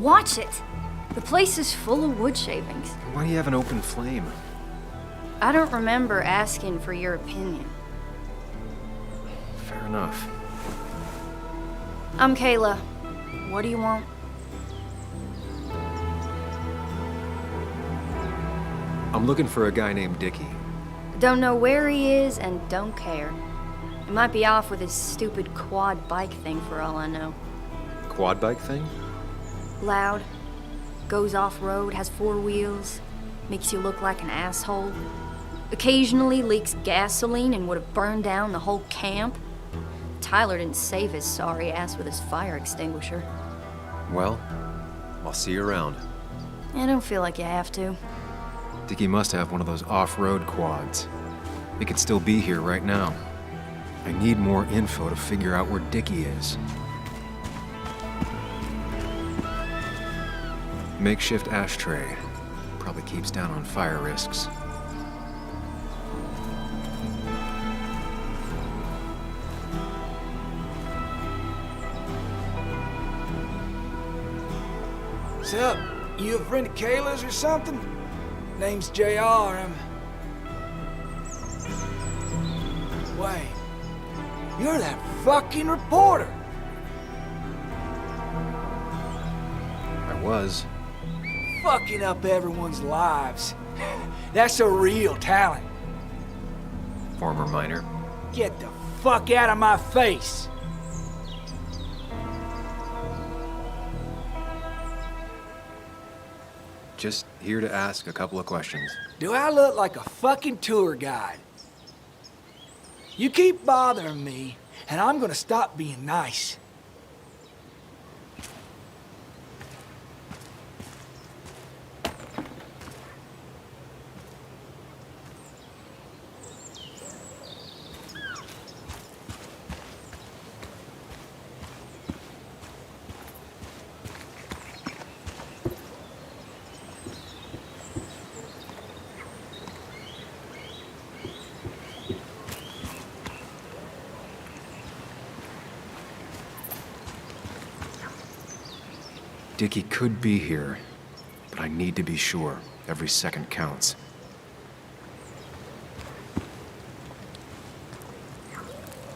Watch it. The place is full of wood shavings. Why do you have an open flame? I don't remember asking for your opinion. Fair enough. I'm Kayla. What do you want? I'm looking for a guy named Dickie. Don't know where he is and don't care. He might be off with his stupid quad bike thing for all I know. Quad bike thing? Loud, goes off-road, has 4 wheels, makes you look like an asshole. Occasionally leaks gasoline and would have burned down the whole camp. Tyler didn't save his sorry ass with his fire extinguisher. Well, I'll see you around. I don't feel like you have to. Dickie must have one of those off-road quads. He could still be here right now. I need more info to figure out where Dickie is. Makeshift ashtray. Probably keeps down on fire risks. What's up? You a friend of Kayla's or something? Name's JR. Wait. You're that fucking reporter. I was. Fucking up everyone's lives. That's a real talent. Former miner. Get the fuck out of my face. Just here to ask a couple of questions. Do I look like a fucking tour guide? You keep bothering me, and I'm gonna stop being nice. Dickie could be here, but I need to be sure. Every second counts.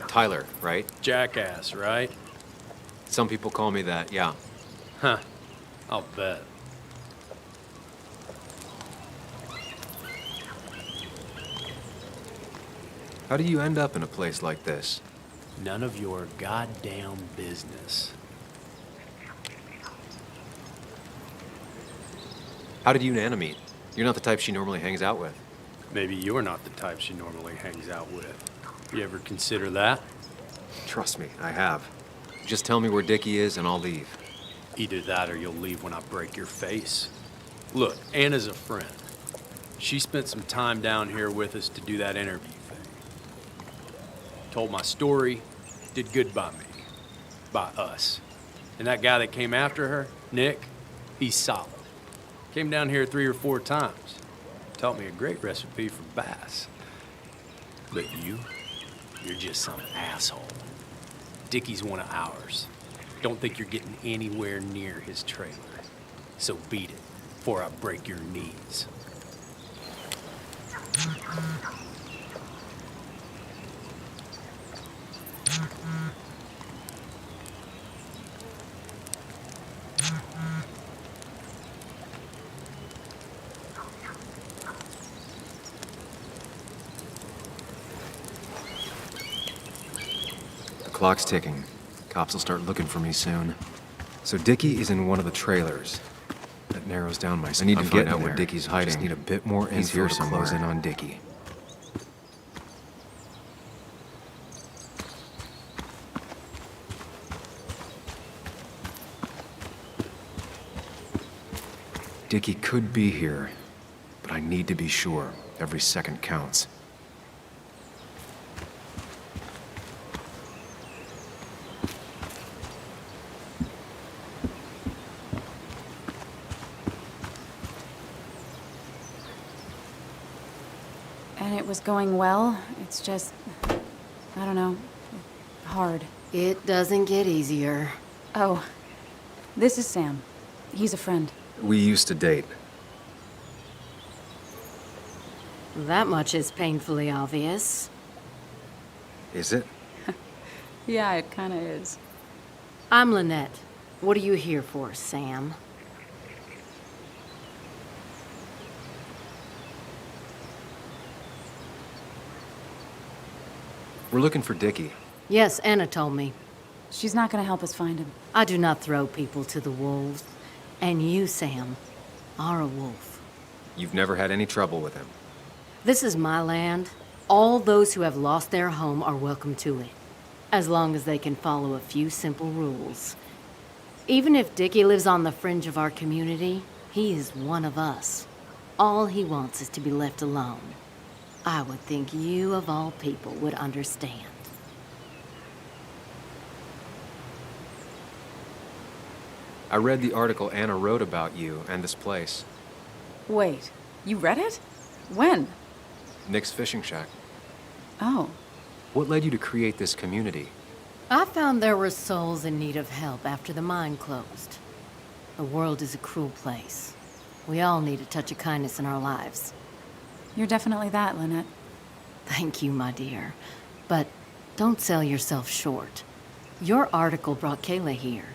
Tyler, right? Jackass, right? Some people call me that, yeah. Huh. I'll bet. How do you end up in a place like this? None of your goddamn business. How did you and Anna meet? You're not the type she normally hangs out with. Maybe you're not the type she normally hangs out with. You ever consider that? Trust me, I have. Just tell me where Dickie is and I'll leave. Either that or you'll leave when I break your face. Look, Anna's a friend. She spent some time down here with us to do that interview thing. Told my story, did good by me. By us. And that guy that came after her, Nick, he's solid. Came down here 3 or 4 times. Taught me a great recipe for bass. But you're just some asshole. Dickie's one of ours. Don't think you're getting anywhere near his trailer. So beat it before I break your knees. The clock's ticking. Cops will start looking for me soon. So Dickie is in one of the trailers. That narrows down my... I need to find out where Dickie's hiding. Just need a bit more info to close in on Dickie. Dickie could be here, but I need to be sure. Every second counts. And it was going well. It's just, I don't know, hard. It doesn't get easier. Oh, this is Sam. He's a friend. We used to date. That much is painfully obvious. Is it? Yeah, it kinda is. I'm Lynette. What are you here for, Sam? We're looking for Dickie. Yes, Anna told me. She's not gonna help us find him. I do not throw people to the wolves. And you, Sam, are a wolf. You've never had any trouble with him. This is my land. All those who have lost their home are welcome to it, as long as they can follow a few simple rules. Even if Dickie lives on the fringe of our community, he is one of us. All he wants is to be left alone. I would think you, of all people, would understand. I read the article Anna wrote about you and this place. Wait, you read it? When? Nick's Fishing Shack. Oh. What led you to create this community? I found there were souls in need of help after the mine closed. The world is a cruel place. We all need a touch of kindness in our lives. You're definitely that, Lynette. Thank you, my dear. But don't sell yourself short. Your article brought Kayla here,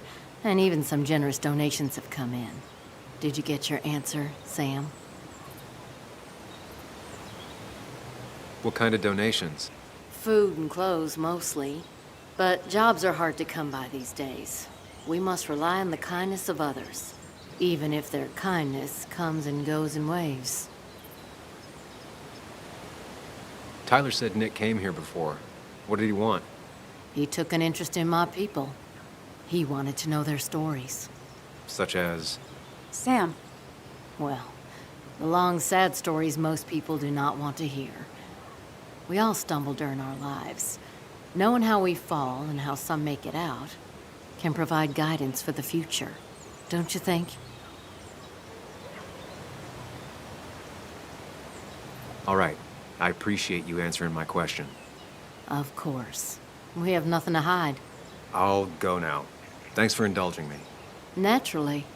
and even some generous donations have come in. Did you get your answer, Sam? What kind of donations? Food and clothes, mostly. But jobs are hard to come by these days. We must rely on the kindness of others, even if their kindness comes and goes in waves. Tyler said Nick came here before. What did he want? He took an interest in my people. He wanted to know their stories. Such as? Sam. Well, the long, sad stories most people do not want to hear. We all stumble during our lives. Knowing how we fall and how some make it out can provide guidance for the future, don't you think? All right. I appreciate you answering my question. Of course. We have nothing to hide. I'll go now. Thanks for indulging me. Naturally.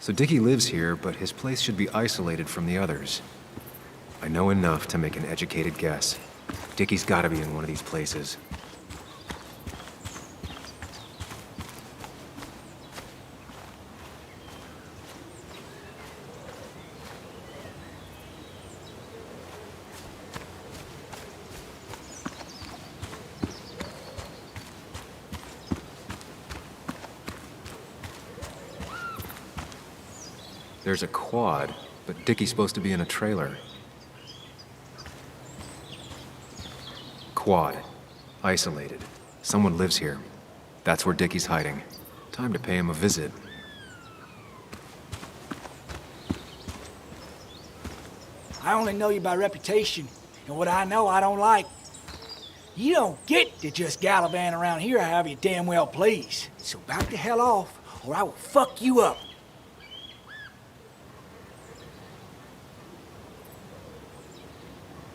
So Dickie lives here, but his place should be isolated from the others. I know enough to make an educated guess. Dickie's gotta be in one of these places. There's a quad, but Dickie's supposed to be in a trailer. Quad. Isolated. Someone lives here. That's where Dickie's hiding. Time to pay him a visit. I only know you by reputation, and what I know I don't like. You don't get to just gallivant around here however you damn well please. So back the hell off, or I will fuck you up.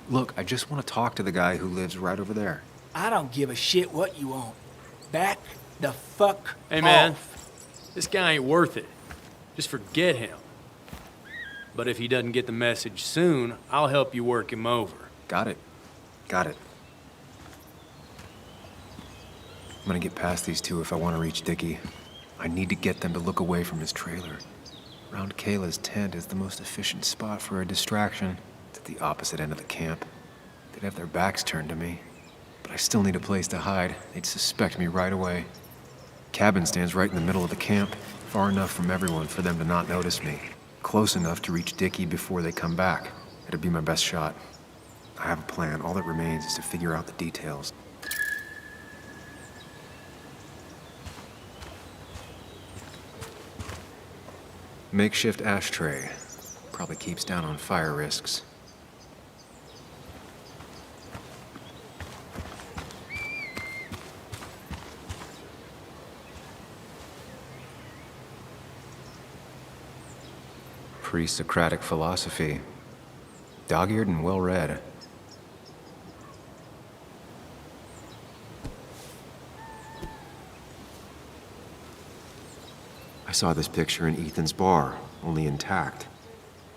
Look, I just want to talk to the guy who lives right over there. I don't give a shit what you want. Back the fuck Hey, man. off. This guy ain't worth it. Just forget him. But if he doesn't get the message soon, I'll help you work him over. Got it. Got it. I'm gonna get past these two if I want to reach Dickie. I need to get them to look away from his trailer. Round Kayla's tent is the most efficient spot for a distraction. It's at the opposite end of the camp. They'd have their backs turned to me. But I still need a place to hide. They'd suspect me right away. Cabin stands right in the middle of the camp, far enough from everyone for them to not notice me. Close enough to reach Dickie before they come back. It'd be my best shot. I have a plan. All that remains is to figure out the details. Makeshift ashtray. Probably keeps down on fire risks. Pre-Socratic philosophy. Dog-eared and well-read. I saw this picture in Ethan's bar, only intact.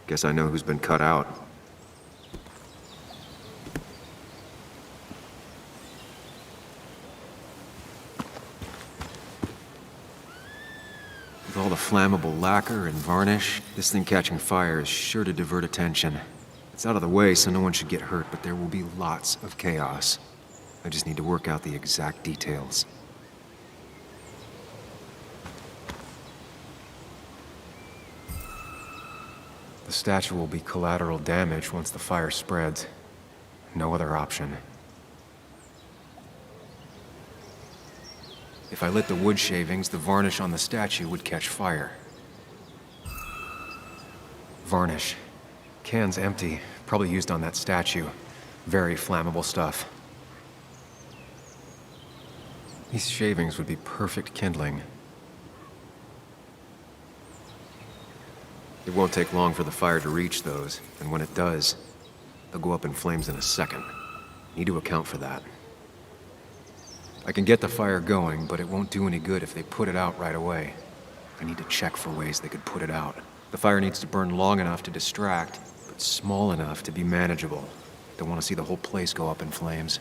Guess I know who's been cut out. With all the flammable lacquer and varnish, this thing catching fire is sure to divert attention. It's out of the way, so no one should get hurt, but there will be lots of chaos. I just need to work out the exact details. The statue will be collateral damage once the fire spreads. No other option. If I lit the wood shavings, the varnish on the statue would catch fire. Varnish. Can's empty. Probably used on that statue. Very flammable stuff. These shavings would be perfect kindling. It won't take long for the fire to reach those, and when it does, they'll go up in flames in a second. Need to account for that. I can get the fire going, but it won't do any good if they put it out right away. I need to check for ways they could put it out. The fire needs to burn long enough to distract, but small enough to be manageable. Don't want to see the whole place go up in flames.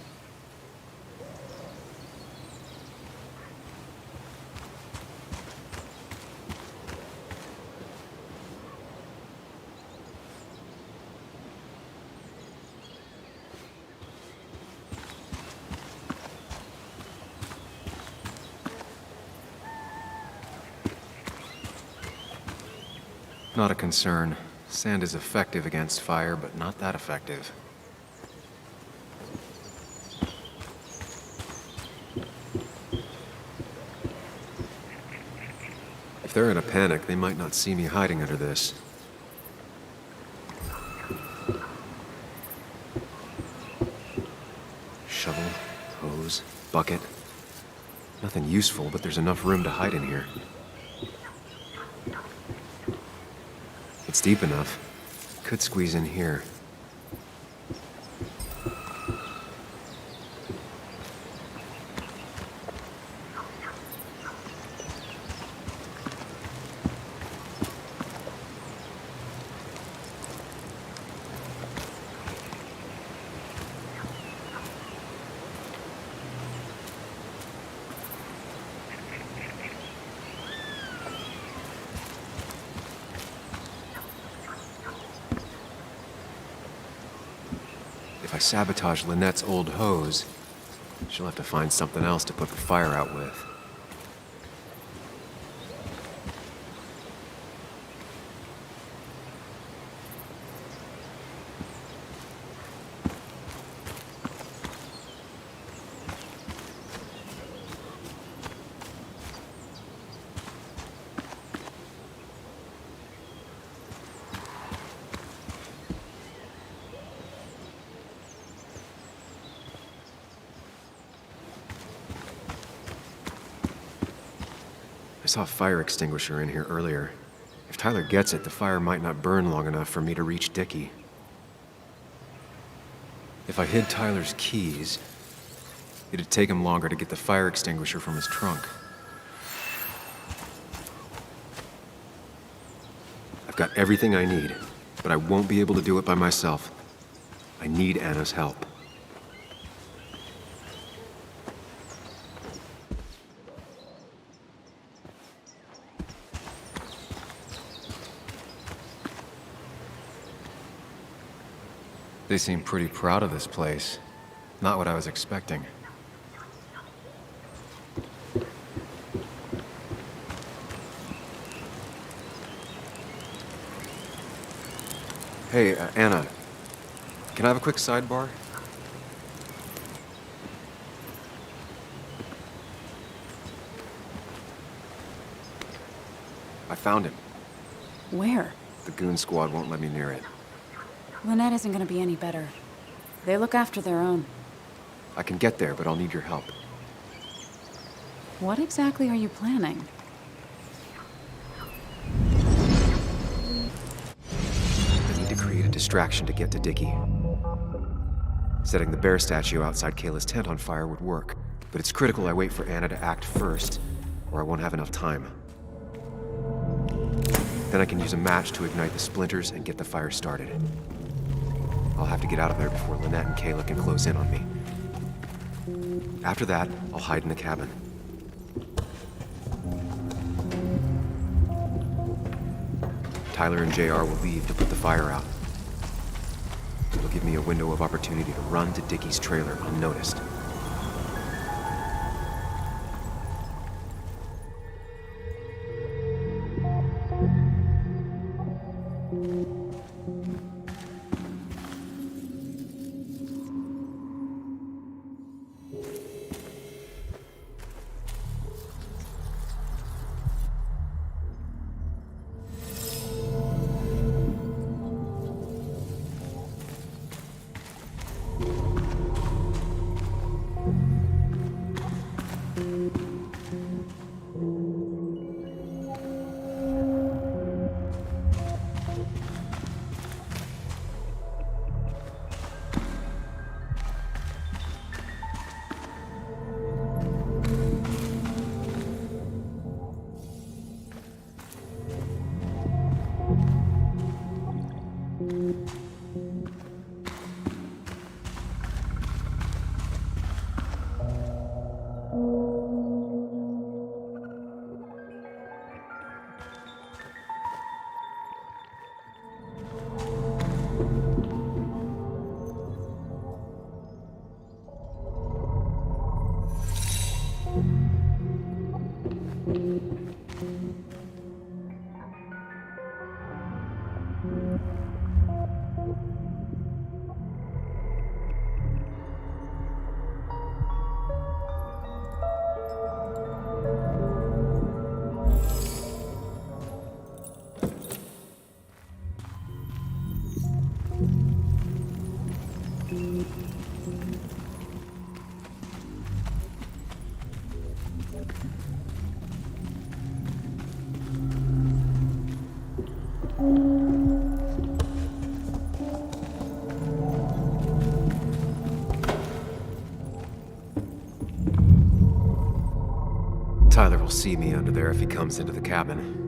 Not a concern. Sand is effective against fire, but not that effective. If they're in a panic, they might not see me hiding under this. Shovel, hose, bucket. Nothing useful, but there's enough room to hide in here. It's deep enough. Could squeeze in here. If I sabotage Lynette's old hose, she'll have to find something else to put the fire out with. I saw a fire extinguisher in here earlier. If Tyler gets it, the fire might not burn long enough for me to reach Dickie. If I hid Tyler's keys, it'd take him longer to get the fire extinguisher from his trunk. I've got everything I need, but I won't be able to do it by myself. I need Anna's help. They seem pretty proud of this place. Not what I was expecting. Hey, Anna. Can I have a quick sidebar? I found him. Where? The goon squad won't let me near it. Lynette isn't gonna be any better. They look after their own. I can get there, but I'll need your help. What exactly are you planning? I need to create a distraction to get to Dickie. Setting the bear statue outside Kayla's tent on fire would work, but it's critical I wait for Anna to act first, or I won't have enough time. Then I can use a match to ignite the splinters and get the fire started. I'll have to get out of there before Lynette and Kayla can close in on me. After that, I'll hide in the cabin. Tyler and JR will leave to put the fire out. It'll give me a window of opportunity to run to Dickie's trailer unnoticed. Tyler will see me under there if he comes into the cabin.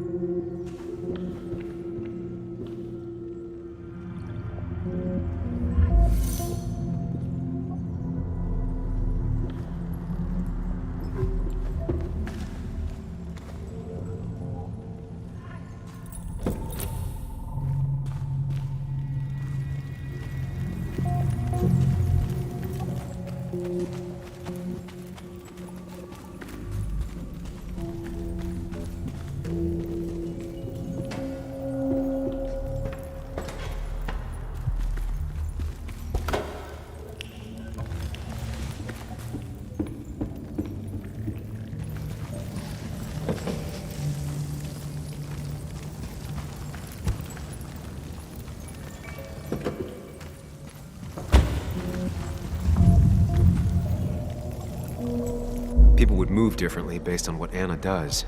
People would move differently based on what Anna does.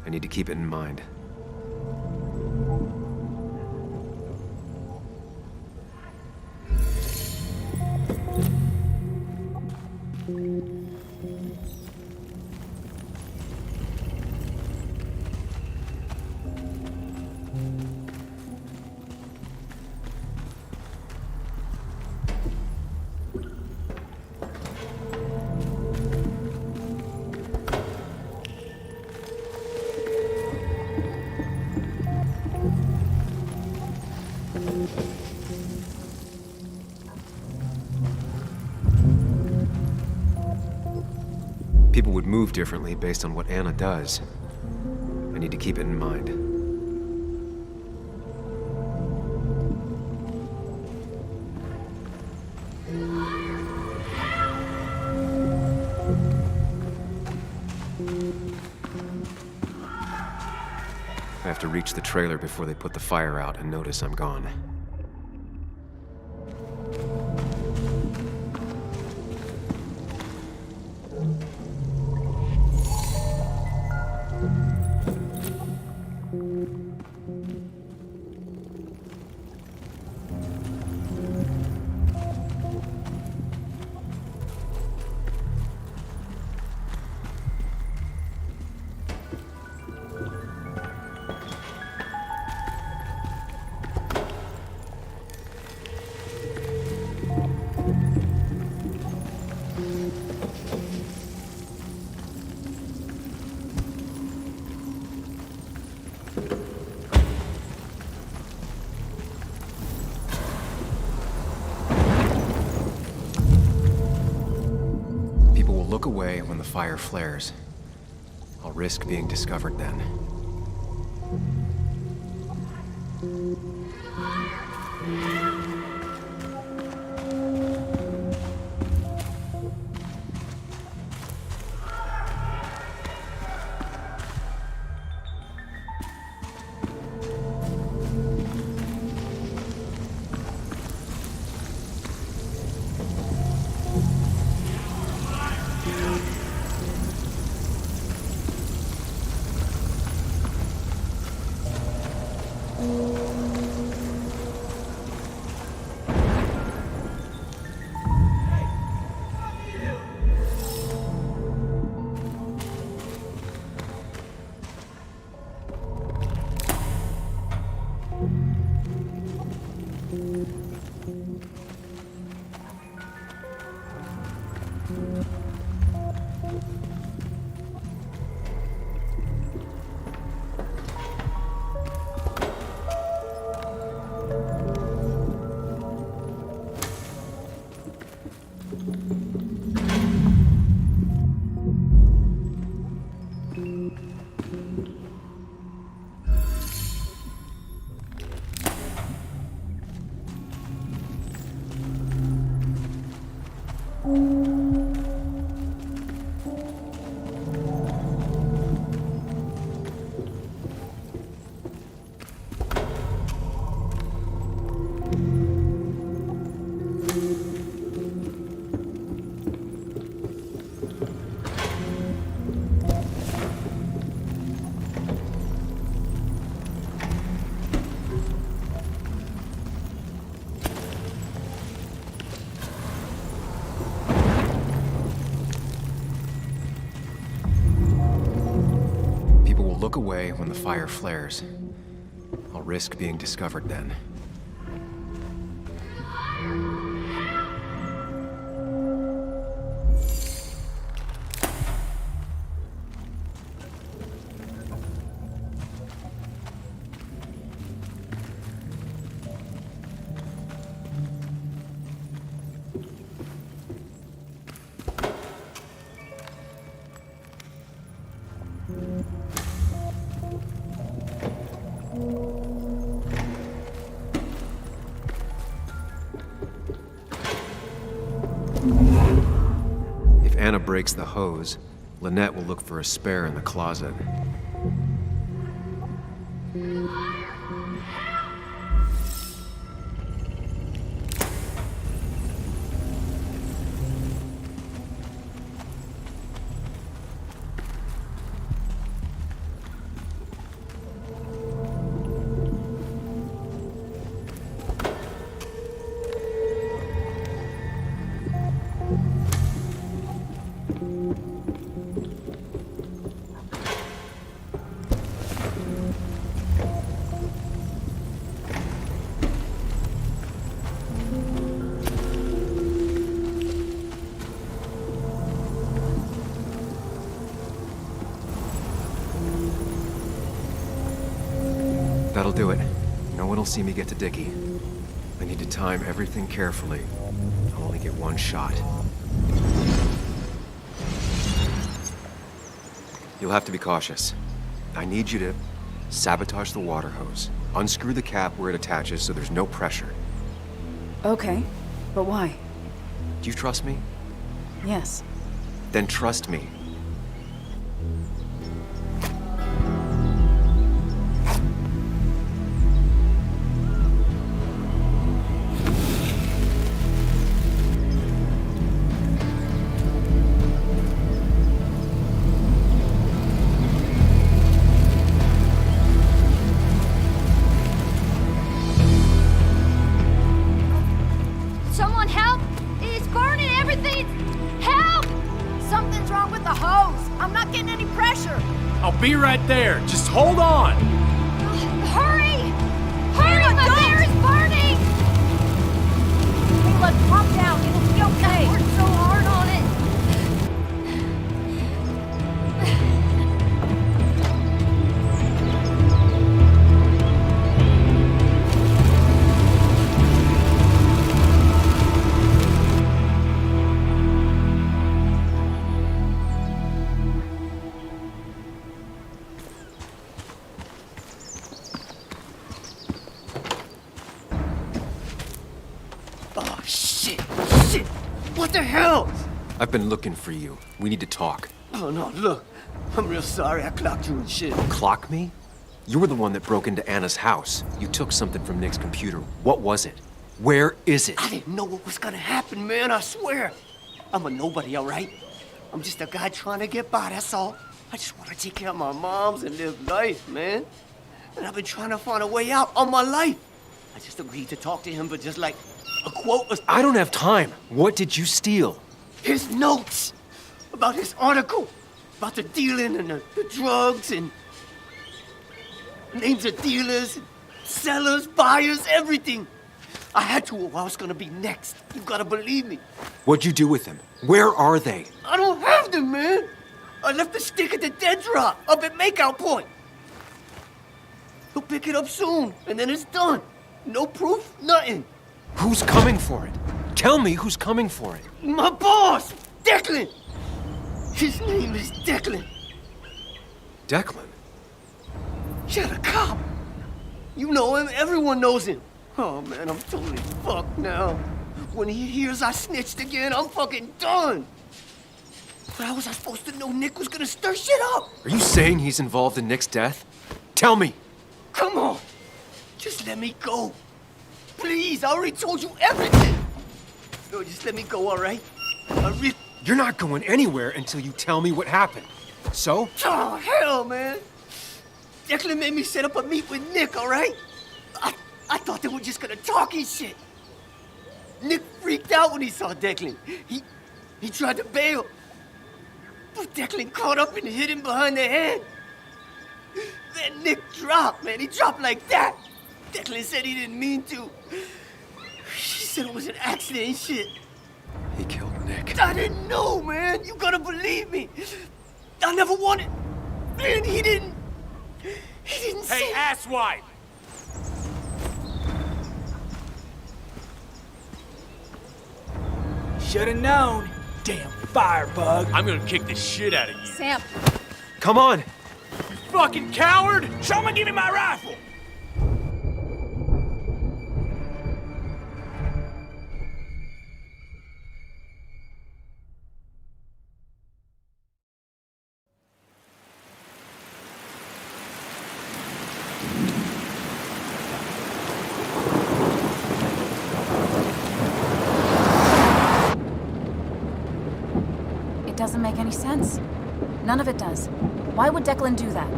I need to keep it in mind. People would move differently based on what Anna does. I need to keep it in mind. I have to reach the trailer before they put the fire out and notice I'm gone. look away when the fire flares. I'll risk being discovered then. Look away when the fire flares. I'll risk being discovered then. If Anna breaks the hose, Lynette will look for a spare in the closet. That'll do it. No one will see me get to Dickie. I need to time everything carefully. I'll only get one shot. You'll have to be cautious. I need you to sabotage the water hose. Unscrew the cap where it attaches so there's no pressure. Okay, but why? Do you trust me? Yes. Then trust me. Someone help! It's burning everything! Help! Something's wrong with the hose. I'm not getting any pressure. I'll be right there. Just hold on. Hurry! Hurry! My bear is burning! Hey, look, calm down. It'll be okay. I worked so hard on it. What the hell? I've been looking for you. We need to talk. Oh, no, look. I'm real sorry I clocked you and shit. Clock me? You were the one that broke into Anna's house. You took something from Nick's computer. What was it? Where is it? I didn't know what was gonna happen, man, I swear. I'm a nobody, all right? I'm just a guy trying to get by, that's all. I just want to take care of my moms and live life, man. And I've been trying to find a way out all my life. I just agreed to talk to him for just like a quote or... I don't have time. What did you steal? His notes about his article, about the dealing and the drugs and names of dealers, sellers, buyers, everything. I had to or I was gonna be next. You gotta believe me. What'd you do with them? Where are they? I don't have them, man. I left the stick at the dead drop up at Makeout Point. He'll pick it up soon, and then it's done. No proof, nothing. Who's coming for it? Tell me who's coming for it. My boss, Declan. His name is Declan. Declan? Yeah, the cop. You know him, everyone knows him. Oh man, I'm totally fucked now. When he hears I snitched again, I'm fucking done. But how was I supposed to know Nick was gonna stir shit up? Are you saying he's involved in Nick's death? Tell me! Come on, just let me go. Please, I already told you everything. No, just let me go, all right? You're not going anywhere until you tell me what happened. So? Oh, hell, man. Declan made me set up a meet with Nick, all right? I thought they were just gonna talk and shit. Nick freaked out when he saw Declan. He tried to bail. But Declan caught up and hit him behind the head. Then Nick dropped, man. He dropped like that. Declan said he didn't mean to. She said it was an accident and shit. He killed Nick. I didn't know, man. You gotta believe me. I never wanted. Man, he didn't Hey, say... asswipe! Should've known. Damn firebug. I'm gonna kick the shit out of you. Sam, Come on! Fucking coward! Someone give me my rifle. It doesn't make any sense. None of it does. Why would Declan do that?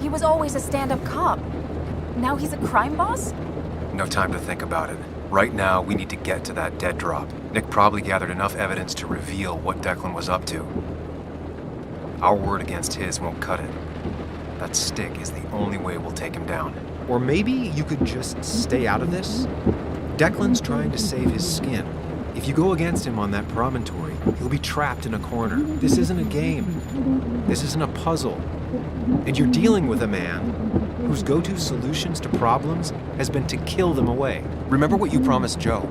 He was always a stand-up cop. Now he's a crime boss? No time to think about it. Right now, we need to get to that dead drop. Nick probably gathered enough evidence to reveal what Declan was up to. Our word against his won't cut it. That stick is the only way we'll take him down. Or maybe you could just stay out of this? Declan's trying to save his skin. If you go against him on that promontory, he'll be trapped in a corner. This isn't a game. This isn't a puzzle. And you're dealing with a man whose go-to solutions to problems has been to kill them away. Remember what you promised Joe.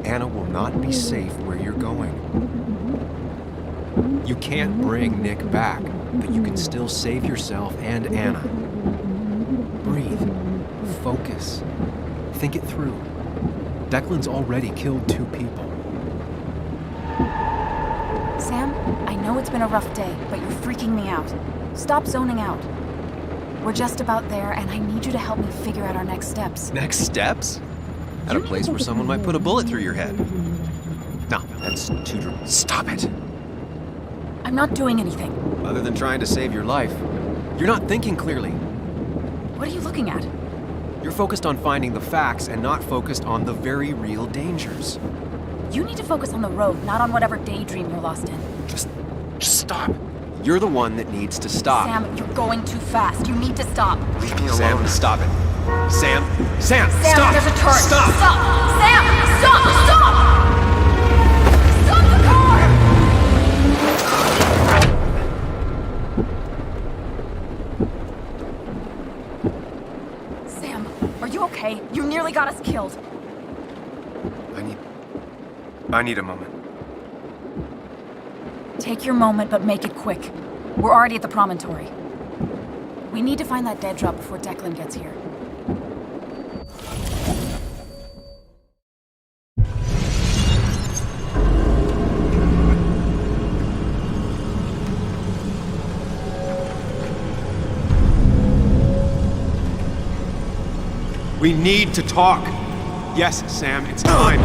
Anna will not be safe where you're going. You can't bring Nick back, but you can still save yourself and Anna. Breathe. Focus. Think it through. Declan's already killed 2 people. Sam, I know it's been a rough day, but you're freaking me out. Stop zoning out. We're just about there, and I need you to help me figure out our next steps. Next steps? At a place where someone might put a bullet through your head. No, that's too Stop it! I'm not doing anything. Other than trying to save your life, you're not thinking clearly. What are you looking at? You're focused on finding the facts and not focused on the very real dangers. You need to focus on the road, not on whatever daydream you're lost in. Just stop. You're the one that needs to stop. Sam, you're going too fast. You need to stop. Leave me alone. Sam, stop it. Sam, Sam, stop! there's a turn. Stop! Stop! Sam, stop! Stop! Stop the car! Sam, are you okay? You nearly got us killed. I need a moment. Take your moment, but make it quick. We're already at the promontory. We need to find that dead drop before Declan gets here. We need to talk. Yes, Sam, it's time.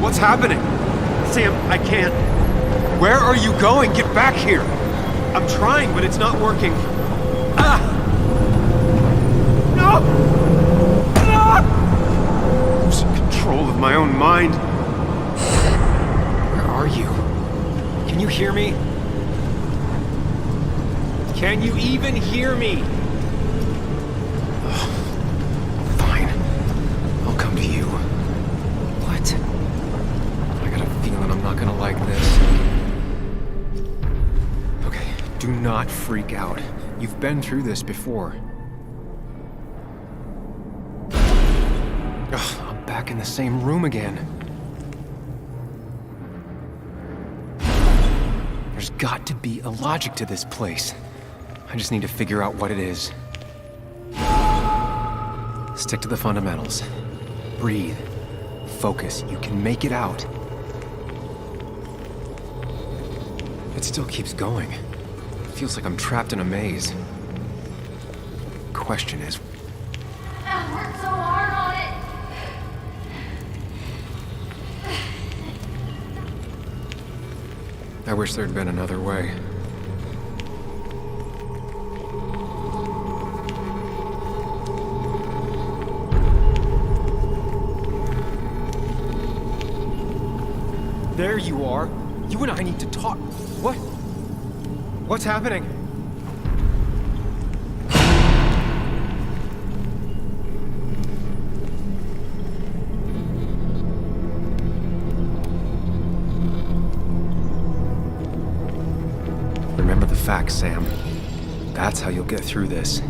What's happening? Sam, I can't. Where are you going? Get back here. I'm trying, but it's not working. No! Losing control of my own mind. Where are you? Can you hear me? Can you even hear me? Fine. I'll come to you. What? I got a feeling I'm not gonna like this. Okay, do not freak out. You've been through this before. Ugh, I'm back in the same room again. There's got to be a logic to this place. I just need to figure out what it is. Stick to the fundamentals. Breathe. Focus. You can make it out. It still keeps going. It feels like I'm trapped in a maze. Question is, I worked so hard on it. I wish there'd been another way. There you are. You and I need to talk. What? What's happening? Remember the facts, Sam. That's how you'll get through this.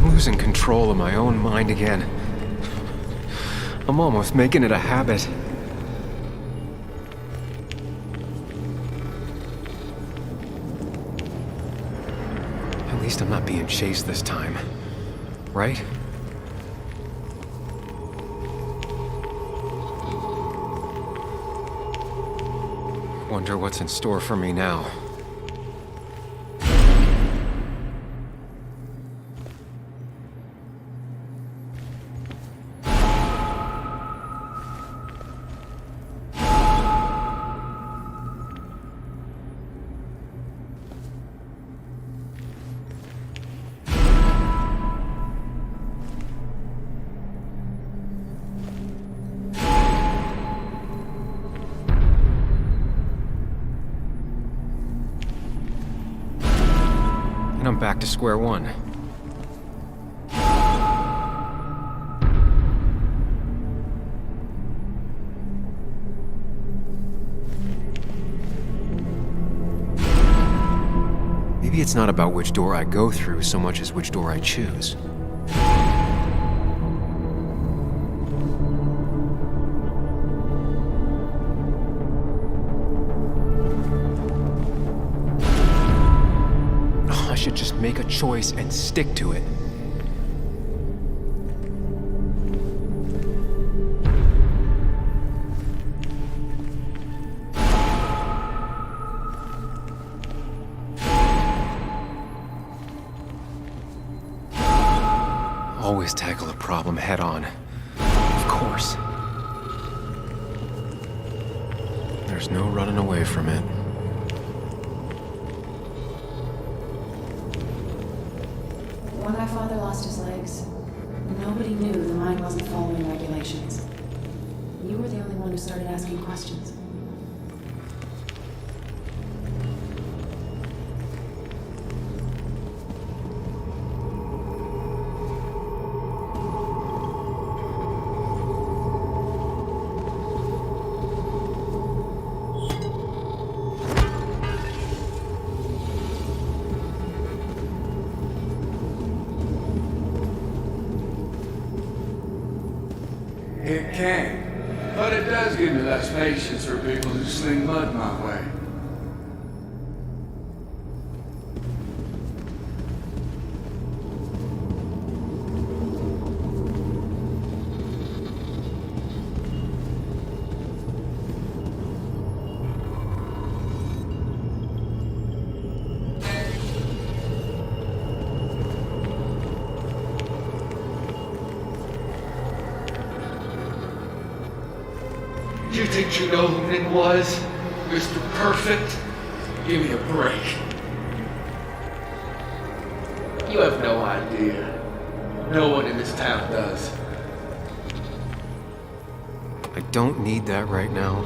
Losing control of my own mind again. I'm almost making it a habit. At least I'm not being chased this time, right? Wonder what's in store for me now. And I'm back to square one. Maybe it's not about which door I go through so much as which door I choose. I should just make a choice and stick to it. Always tackle a problem head on. Of course. There's no running away from it. When my father lost his legs, nobody knew the mine wasn't following regulations. You were the only one who started asking questions. It can, but it does give me less patience for people who sling mud my way. Do you think you know who Nick was? Mr. Perfect? Give me a break. You have no idea. No one in this town does. I don't need that right now.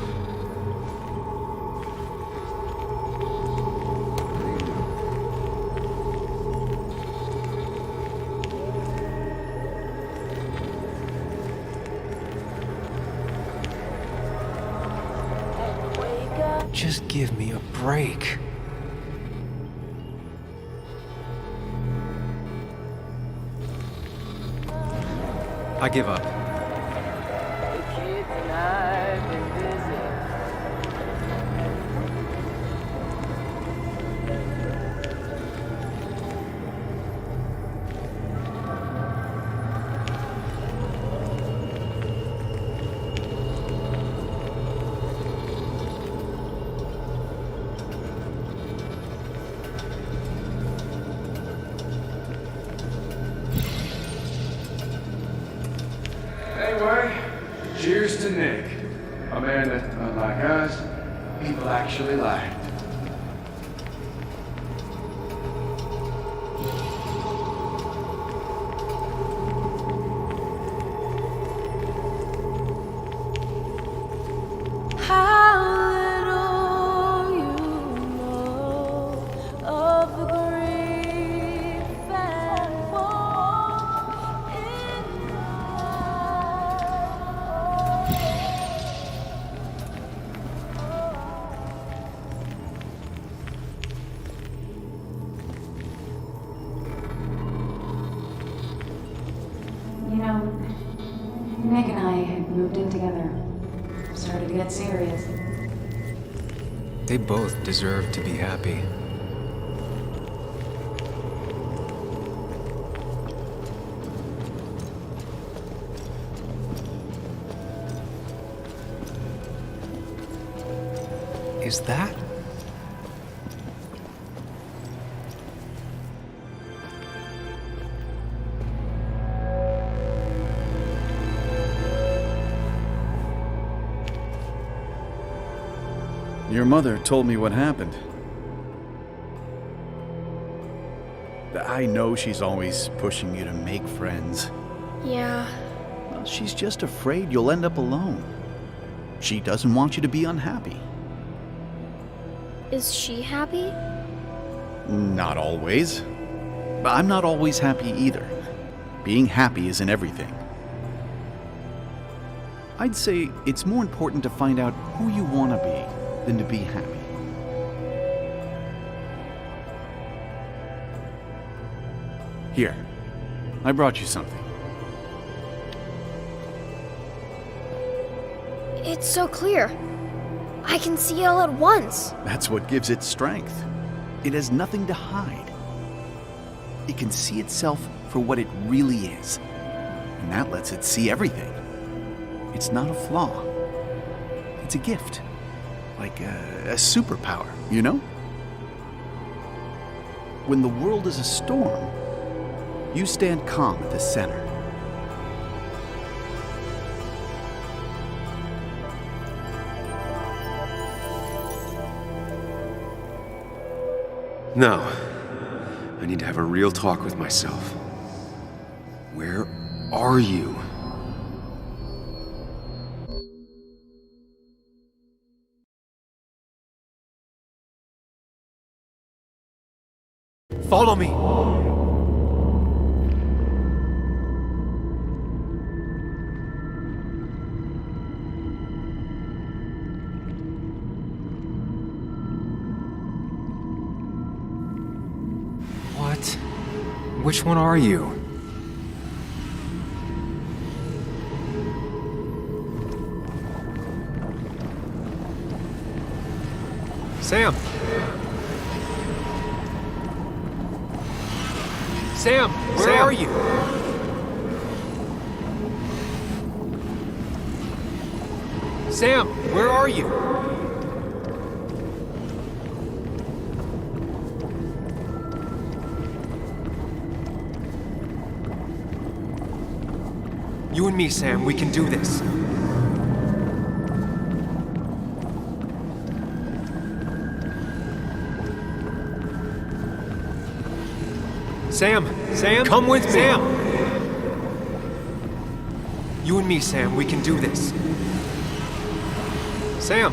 Just give me a break. I give up. Anyway, cheers to Nick. A man that, unlike us, people actually liked. You know, Nick and I had moved in together. Started to get serious. They both deserve to be happy. Is that? Your mother told me what happened. I know she's always pushing you to make friends. Yeah. Well, she's just afraid you'll end up alone. She doesn't want you to be unhappy. Is she happy? Not always. But I'm not always happy either. Being happy isn't everything. I'd say it's more important to find out who you want to be than to be happy. Here, I brought you something. It's so clear. I can see it all at once. That's what gives it strength. It has nothing to hide. It can see itself for what it really is. And that lets it see everything. It's not a flaw. It's a gift. Like a superpower, you know? When the world is a storm, you stand calm at the center. No. I need to have a real talk with myself. Where are you? Follow me! What? Which one are you? Sam! Sam, where are you? Sam, where are you? You and me, Sam, we can do this. Sam! Sam! Come with me! Sam! You and me, Sam, we can do this. Sam!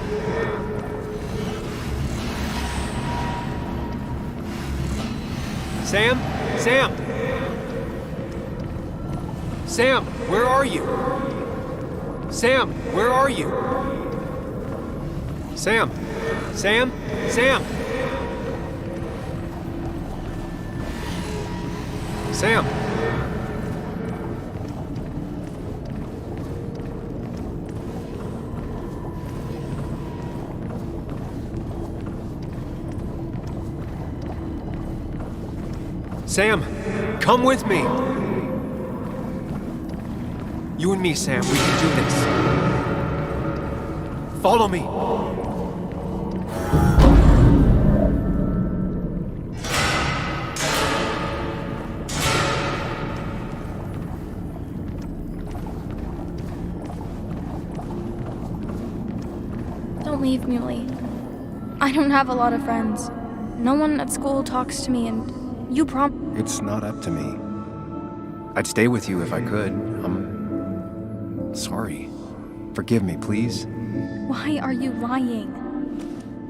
Sam? Sam! Sam, where are you? Sam, where are you? Sam! Sam! Sam! Sam! Sam, come with me! You and me, Sam, we can do this. Follow me! Don't leave, Muley. I don't have a lot of friends. No one at school talks to me, and you It's not up to me. I'd stay with you if I could. I'm sorry. Forgive me, please. Why are you lying?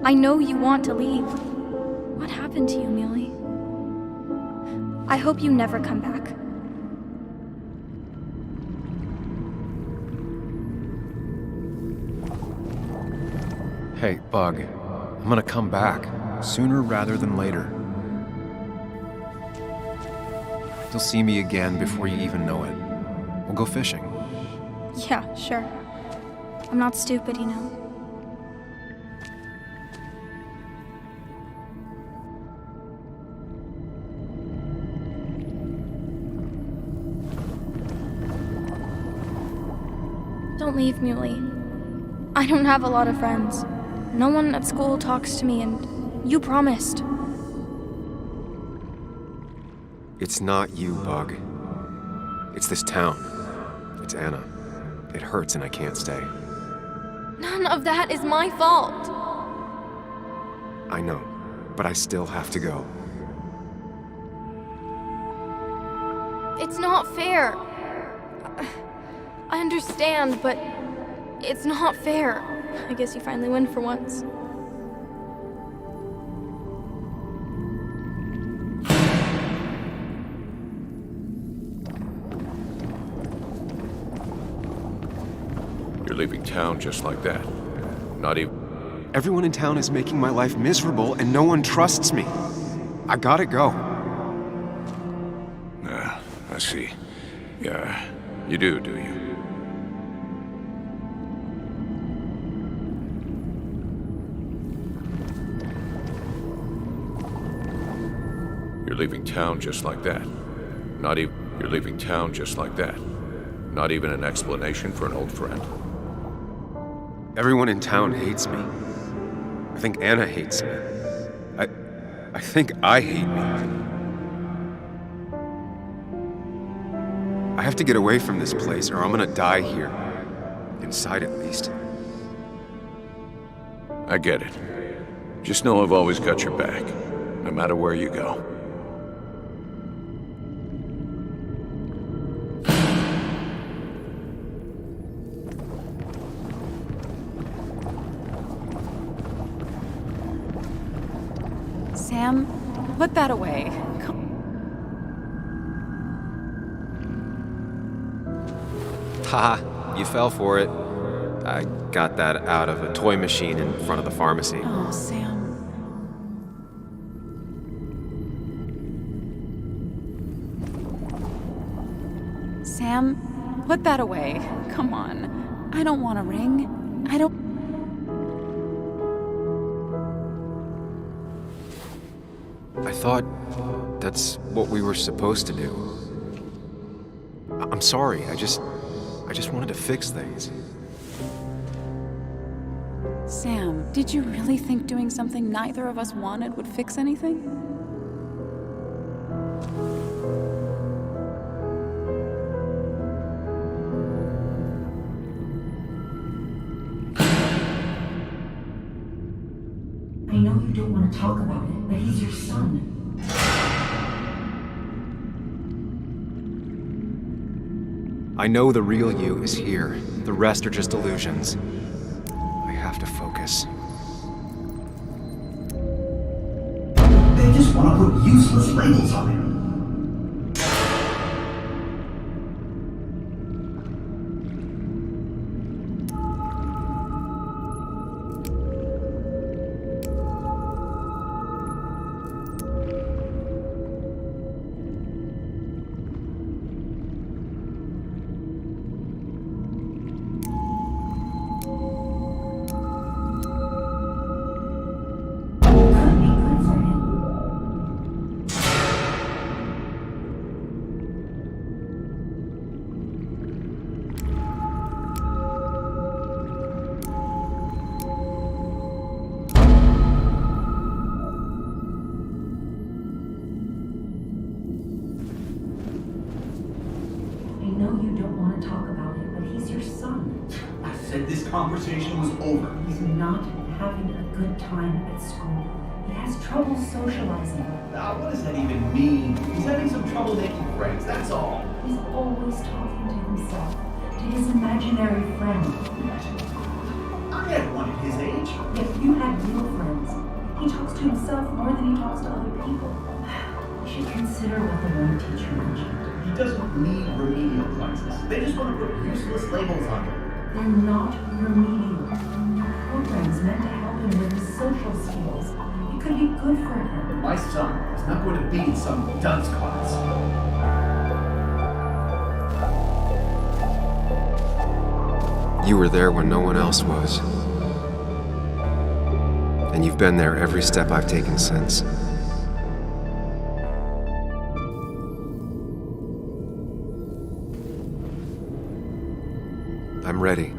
I know you want to leave. What happened to you, Muley? I hope you never come back. Hey, Bug. I'm gonna come back. Sooner rather than later. You'll see me again before you even know it. We'll go fishing. Yeah, sure. I'm not stupid, you know. Don't leave, Muley. I don't have a lot of friends. No one at school talks to me, and you promised. It's not you, Bug. It's this town. It's Anna. It hurts and I can't stay. None of that is my fault. I know, but I still have to go. It's not fair. I understand, but it's not fair. I guess you finally win for once. You're leaving town just like that. Not even... Everyone in town is making my life miserable and no one trusts me. I gotta go. Ah, I see. Yeah, you do you? You're leaving town just like that. Not even... You're leaving town just like that. Not even an explanation for an old friend. Everyone in town hates me. I think Anna hates me. I think I hate me. I have to get away from this place or I'm gonna die here. Inside at least. I get it. Just know I've always got your back, no matter where you go. Sam, put that away. Haha, you fell for it. I got that out of a toy machine in front of the pharmacy. Oh, Sam. Sam, put that away. Come on. I don't want a ring. I don't... I thought that's what we were supposed to do. I'm sorry, I just wanted to fix things. Sam, did you really think doing something neither of us wanted would fix anything? I know you don't want to talk about it, but he's your son. I know the real you is here. The rest are just illusions. I have to focus. They just want to put useless labels on him. This conversation was over. He's not having a good time at school. He has trouble socializing. What does that even mean? He's having some trouble making friends, that's all. He's always talking to himself, to his imaginary friend. I had one at his age. If you had real friends, he talks to himself more than he talks to other people. You should consider what the one teacher mentioned. He doesn't need remedial classes. They just want to put useless labels on him. They're not remedial. Programs meant to help him with his social skills. It could be good for him. My son is not going to be in some dunce class. You were there when no one else was. And you've been there every step I've taken since. I'm ready.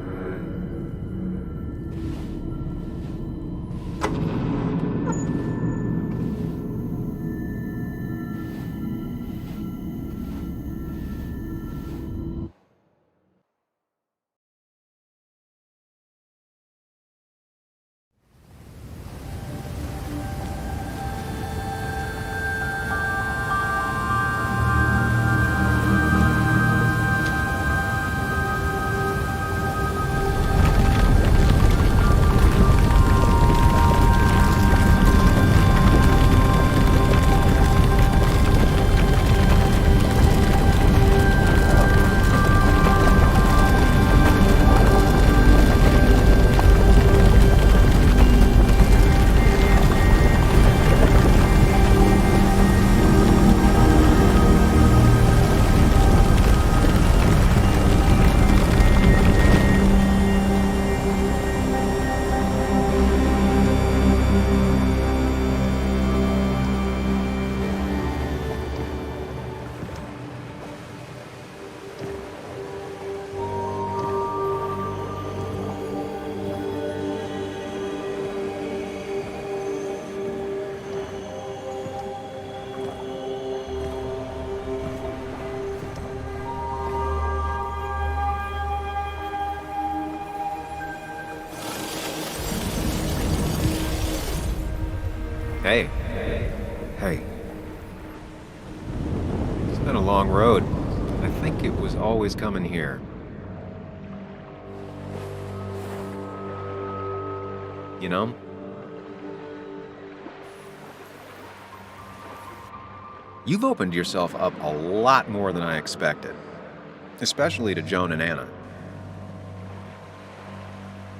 Hey. Hey. It's been a long road. I think it was always coming here. You know? You've opened yourself up a lot more than I expected. Especially to Joan and Anna.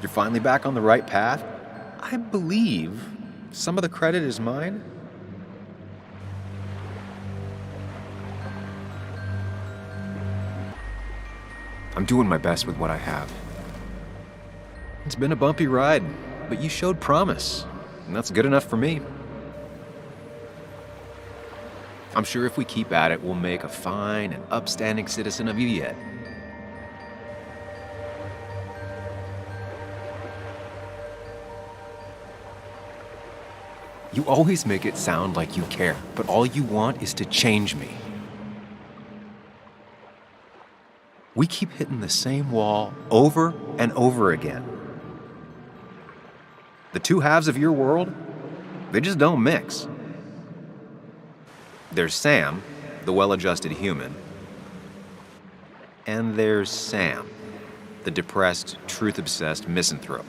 You're finally back on the right path. I believe some of the credit is mine. I'm doing my best with what I have. It's been a bumpy ride, but you showed promise, and that's good enough for me. I'm sure if we keep at it, we'll make a fine and upstanding citizen of you yet. You always make it sound like you care, but all you want is to change me. We keep hitting the same wall over and over again. The two halves of your world, they just don't mix. There's Sam, the well-adjusted human, And there's Sam, the depressed, truth-obsessed misanthrope,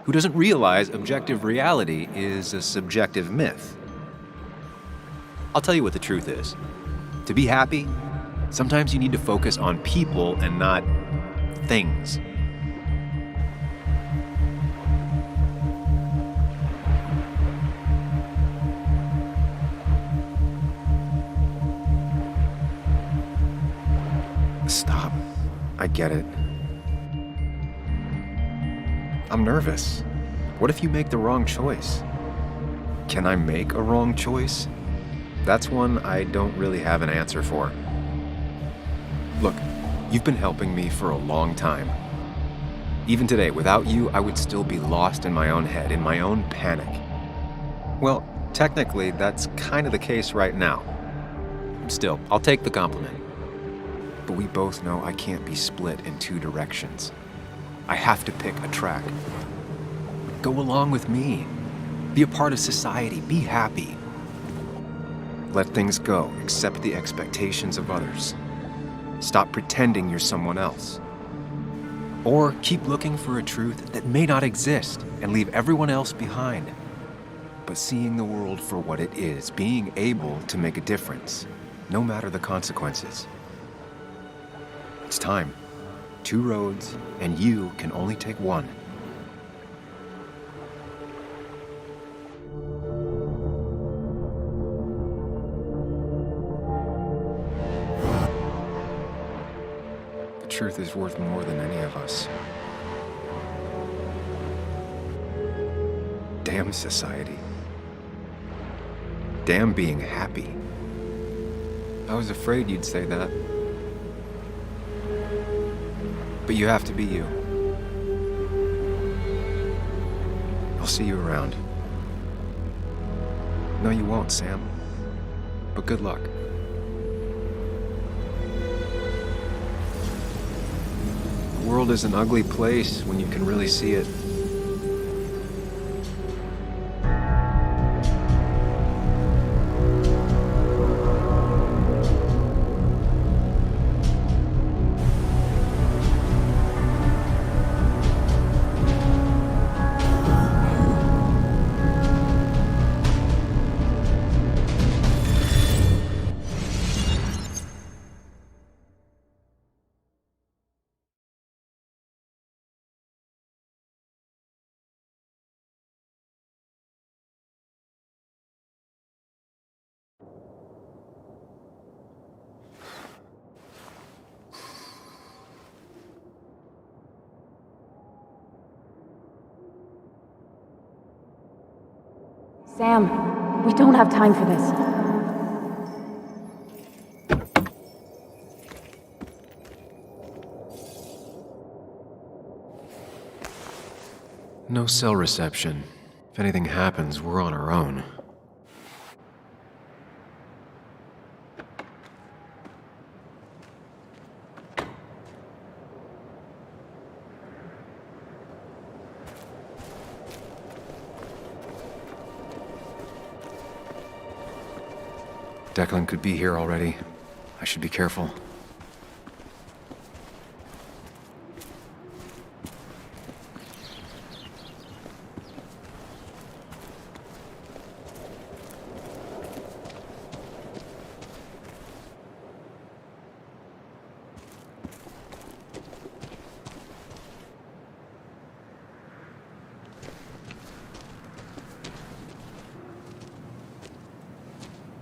who doesn't realize objective reality is a subjective myth. I'll tell you what the truth is. To be happy, sometimes you need to focus on people and not things. Stop. I get it. I'm nervous. What if you make the wrong choice? Can I make a wrong choice? That's one I don't really have an answer for. Look, you've been helping me for a long time. Even today, without you, I would still be lost in my own head, in my own panic. Well, technically, that's kind of the case right now. Still, I'll take the compliment. But we both know I can't be split in two directions. I have to pick a track. Go along with me. Be a part of society. Be happy. Let things go. Accept the expectations of others. Stop pretending you're someone else. Or keep looking for a truth that may not exist and leave everyone else behind. But seeing the world for what it is, being able to make a difference, no matter the consequences. It's time. 2 roads, and you can only take one. The truth is worth more than any of us. Damn society. Damn being happy. I was afraid you'd say that. But you have to be you. I'll see you around. No, you won't, Sam. But good luck. The world is an ugly place when you can really see it. Sam, we don't have time for this. No cell reception. If anything happens, we're on our own. Declan could be here already. I should be careful.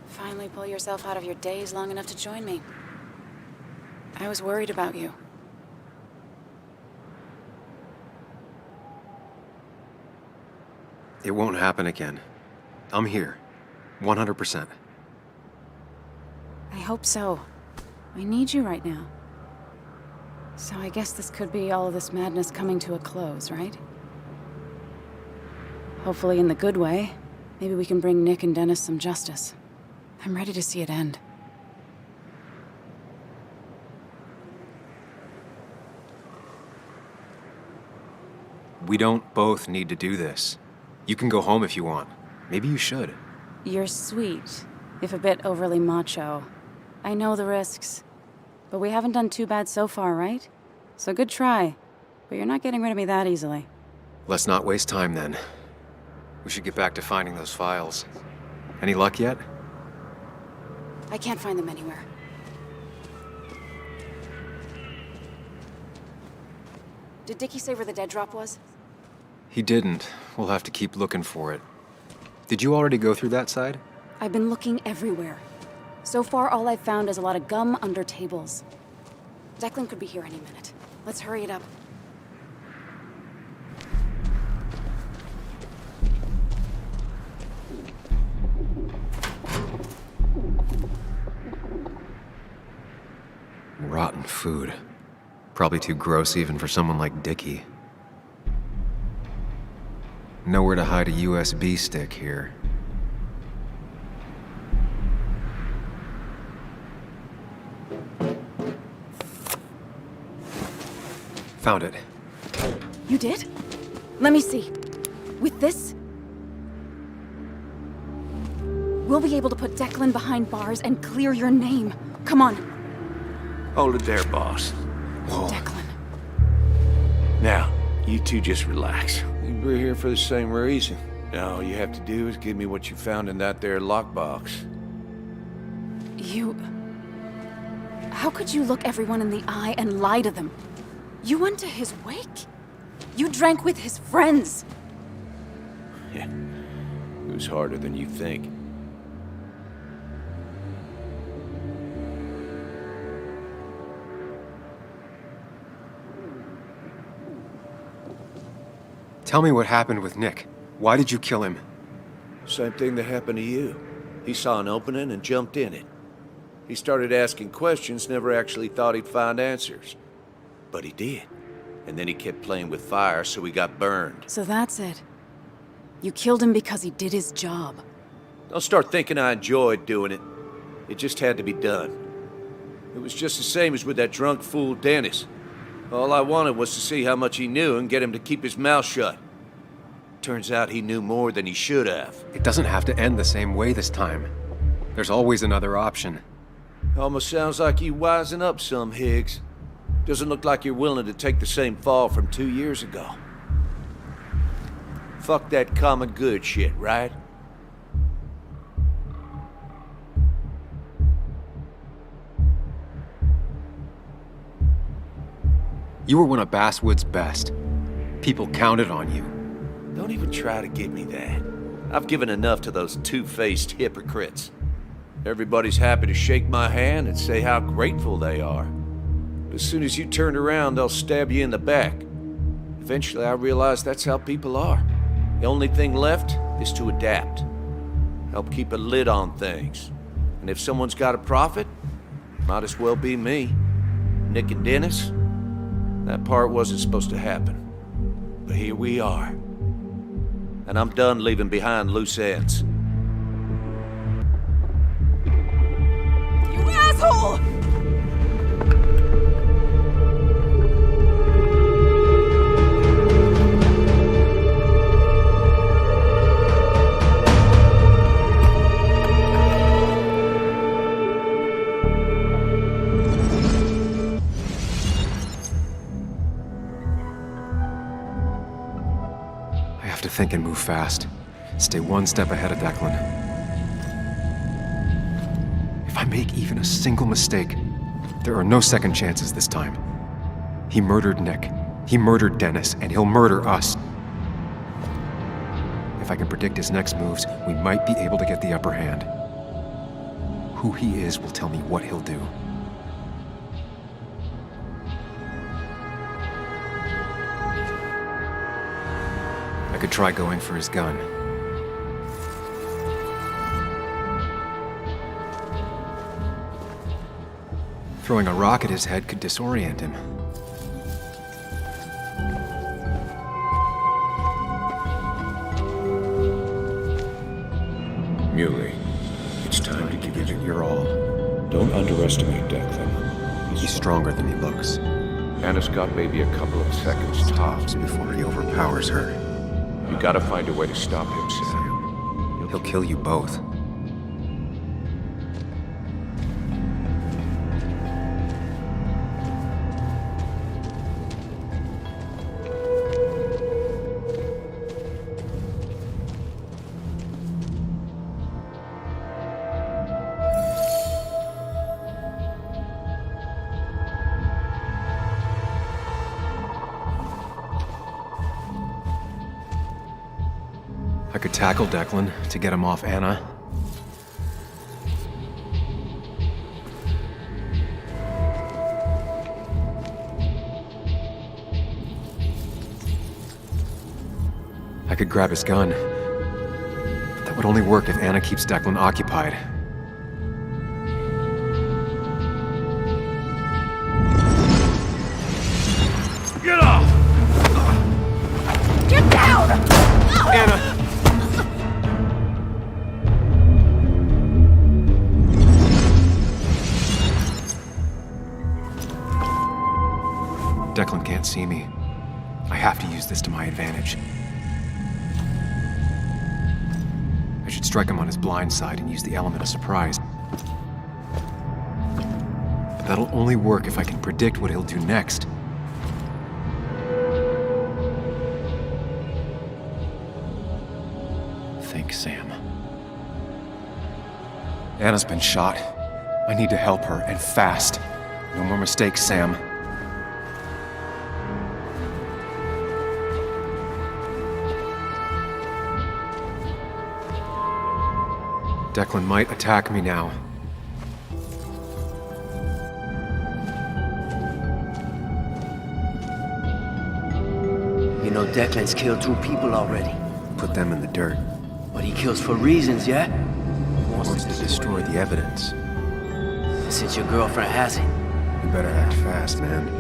Finally pull yourself out of your daze long enough to join me. I was worried about you. It won't happen again. I'm here. 100%. I hope so. I need you right now. So I guess this could be all of this madness coming to a close, right? Hopefully in the good way. Maybe we can bring Nick and Dennis some justice. I'm ready to see it end. We don't both need to do this. You can go home if you want. Maybe you should. You're sweet, if a bit overly macho. I know the risks. But we haven't done too bad so far, right? So good try. But you're not getting rid of me that easily. Let's not waste time then. We should get back to finding those files. Any luck yet? I can't find them anywhere. Did Dickie say where the dead drop was? He didn't. We'll have to keep looking for it. Did you already go through that side? I've been looking everywhere. So far, all I've found is a lot of gum under tables. Declan could be here any minute. Let's hurry it up. Rotten food. Probably too gross even for someone like Dickie. Nowhere to hide a USB stick here. Found it. You did? Let me see. With this, we'll be able to put Declan behind bars and clear your name. Come on. Hold it there, boss. Declan. Now, you two just relax. We're here for the same reason. Now, all you have to do is give me what you found in that there lockbox. You... How could you look everyone in the eye and lie to them? You went to his wake. You drank with his friends. Yeah, it was harder than you think. Tell me what happened with Nick. Why did you kill him? Same thing that happened to you. He saw an opening and jumped in it. He started asking questions, never actually thought he'd find answers. But he did. And then he kept playing with fire, so he got burned. So that's it. You killed him because he did his job. Don't start thinking I enjoyed doing it. It just had to be done. It was just the same as with that drunk fool Dennis. All I wanted was to see how much he knew and get him to keep his mouth shut. Turns out he knew more than he should have. It doesn't have to end the same way this time. There's always another option. Almost sounds like you wising up some, Higgs. Doesn't look like you're willing to take the same fall from 2 years ago. Fuck that common good shit, right? You were one of Basswood's best. People counted on you. Don't even try to give me that. I've given enough to those two-faced hypocrites. Everybody's happy to shake my hand and say how grateful they are. But as soon as you turn around, they'll stab you in the back. Eventually, I realized that's how people are. The only thing left is to adapt. Help keep a lid on things. And if someone's got a profit, might as well be me. Nick and Dennis, that part wasn't supposed to happen. But here we are. And I'm done leaving behind loose ends. You asshole! Think and move fast. Stay one step ahead of Declan. If I make even a single mistake, there are no second chances this time. He murdered Nick. He murdered Dennis, and he'll murder us. If I can predict his next moves, we might be able to get the upper hand. Who he is will tell me what he'll do. I could try going for his gun. Throwing a rock at his head could disorient him. Muley, it's time to give it your all. Don't underestimate Declan. He's stronger than he looks. Anna's got maybe a couple of seconds tops before he overpowers her. You gotta find a way to stop him, Sam. He'll kill you both. I could tackle Declan to get him off Anna. I could grab his gun. But that would only work if Anna keeps Declan occupied. Get off! Get down! Anna! Declan can't see me. I have to use this to my advantage. I should strike him on his blind side and use the element of surprise. But that'll only work if I can predict what he'll do next. Think, Sam. Anna's been shot. I need to help her, and fast. No more mistakes, Sam. Declan might attack me now. You know Declan's killed 2 people already. Put them in the dirt. But he kills for reasons, yeah? Wants to destroy the evidence. Since your girlfriend has it. You better act fast, man.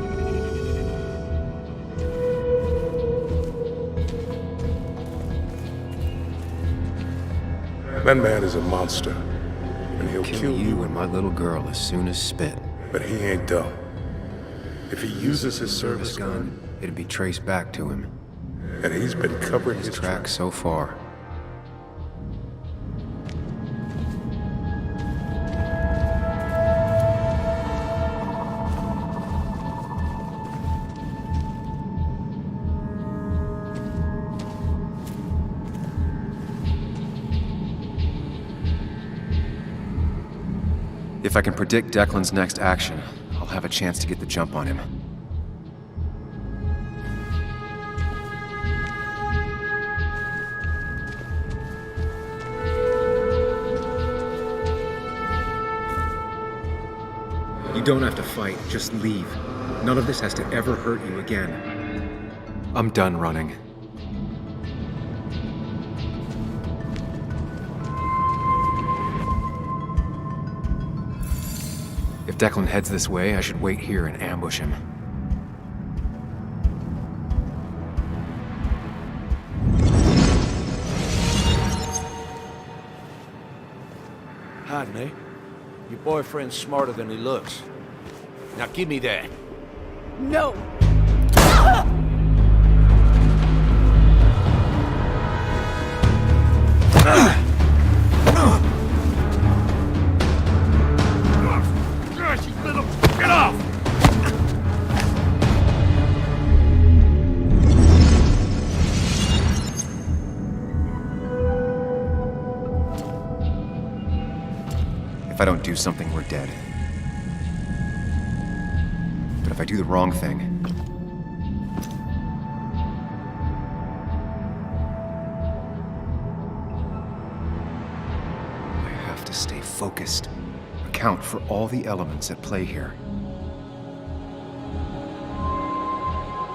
That man is a monster, and he'll Kill you and my little girl as soon as spit. But he ain't dumb. If he uses his service gun, it'd be traced back to him. And he's been covering his tracks so far. If I can predict Declan's next action, I'll have a chance to get the jump on him. You don't have to fight, just leave. None of this has to ever hurt you again. I'm done running. If Declan heads this way, I should wait here and ambush him. Hide me. Your boyfriend's smarter than he looks. Now give me that. No! Gosh, you little... Get off! If I don't do something, we're dead. But if I do the wrong thing... I have to stay focused. Account for all the elements at play here.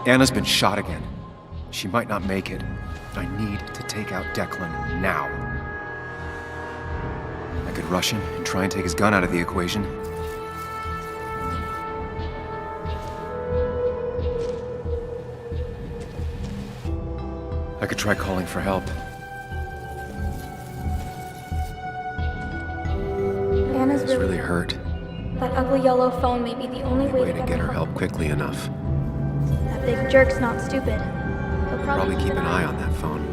Anna's been shot again. She might not make it. I need to take out Declan now. I could rush him and try and take his gun out of the equation. I could try calling for help. Anna's It's really hurt. That ugly yellow phone may be the only way Way to get her help quickly enough. That big jerk's not stupid. He'll Probably keep an eye on that phone.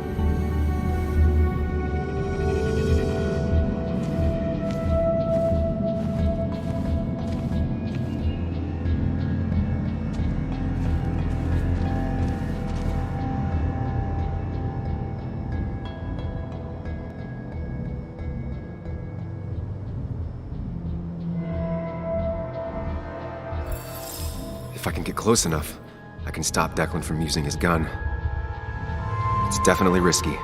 If I can get close enough, I can stop Declan from using his gun. It's definitely risky.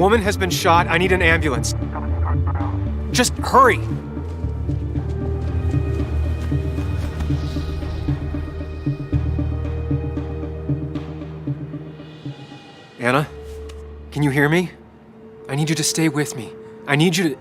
woman has been shot. I need an ambulance. Just hurry! Anna? Can you hear me? I need you to stay with me. I need you to...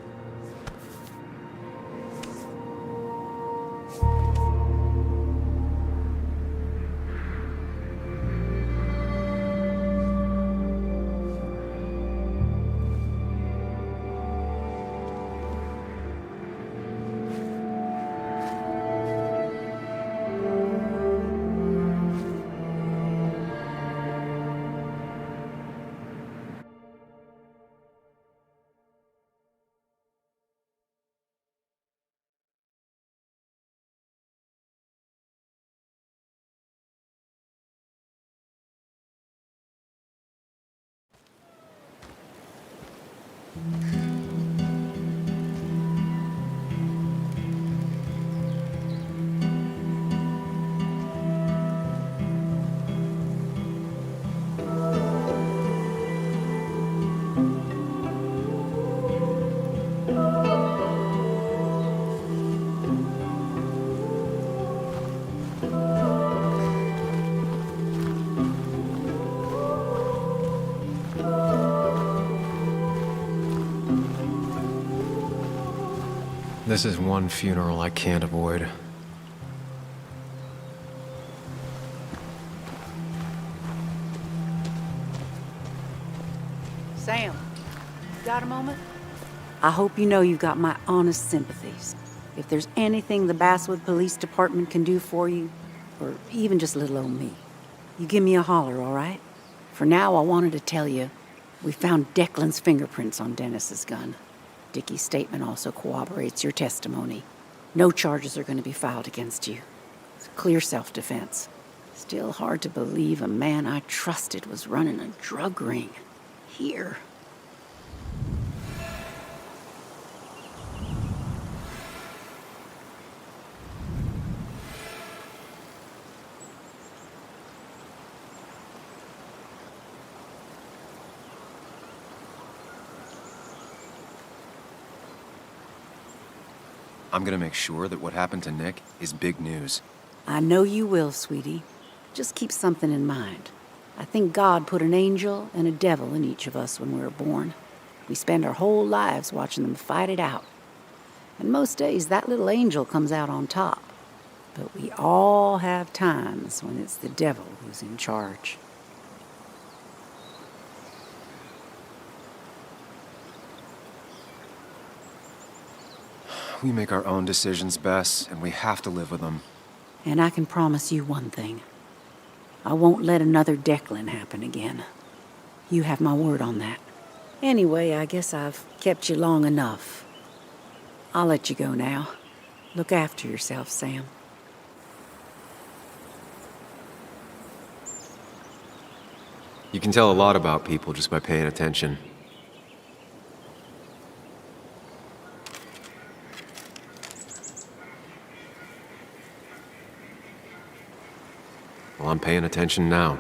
This is one funeral I can't avoid. Sam, got a moment? I hope you know you've got my honest sympathies. If there's anything the Basswood Police Department can do for you, or even just little old me, you give me a holler, all right? For now, I wanted to tell you, we found Declan's fingerprints on Dennis's gun. Dickie's statement also corroborates your testimony. No charges are going to be filed against you. It's clear self-defense. Still hard to believe a man I trusted was running a drug ring. Here. I'm gonna make sure that what happened to Nick is big news. I know you will, sweetie. Just keep something in mind. I think God put an angel and a devil in each of us when we were born. We spend our whole lives watching them fight it out. And most days, that little angel comes out on top. But we all have times when it's the devil who's in charge. We make our own decisions, Bess, and we have to live with them. And I can promise you one thing. I won't let another Declan happen again. You have my word on that. Anyway, I guess I've kept you long enough. I'll let you go now. Look after yourself, Sam. You can tell a lot about people just by paying attention. Well, I'm paying attention now.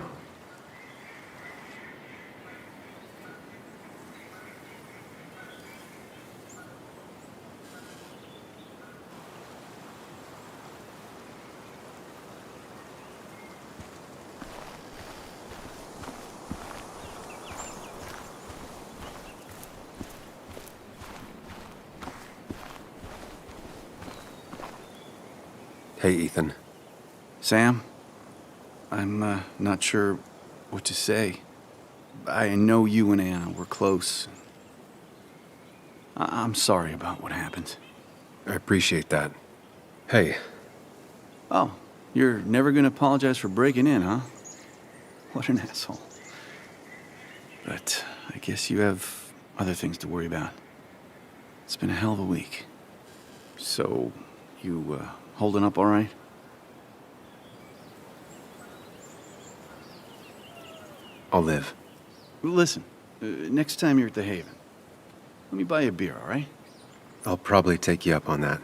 Hey, Ethan. Sam? I'm not sure what to say. I know you and Anna were close. I'm sorry about what happened. I appreciate that. Hey. Oh, you're never gonna apologize for breaking in, huh? What an asshole. But I guess you have other things to worry about. It's been a hell of a week. So, you holding up all right? I'll live. Listen, next time you're at the Haven, let me buy you a beer, all right? I'll probably take you up on that.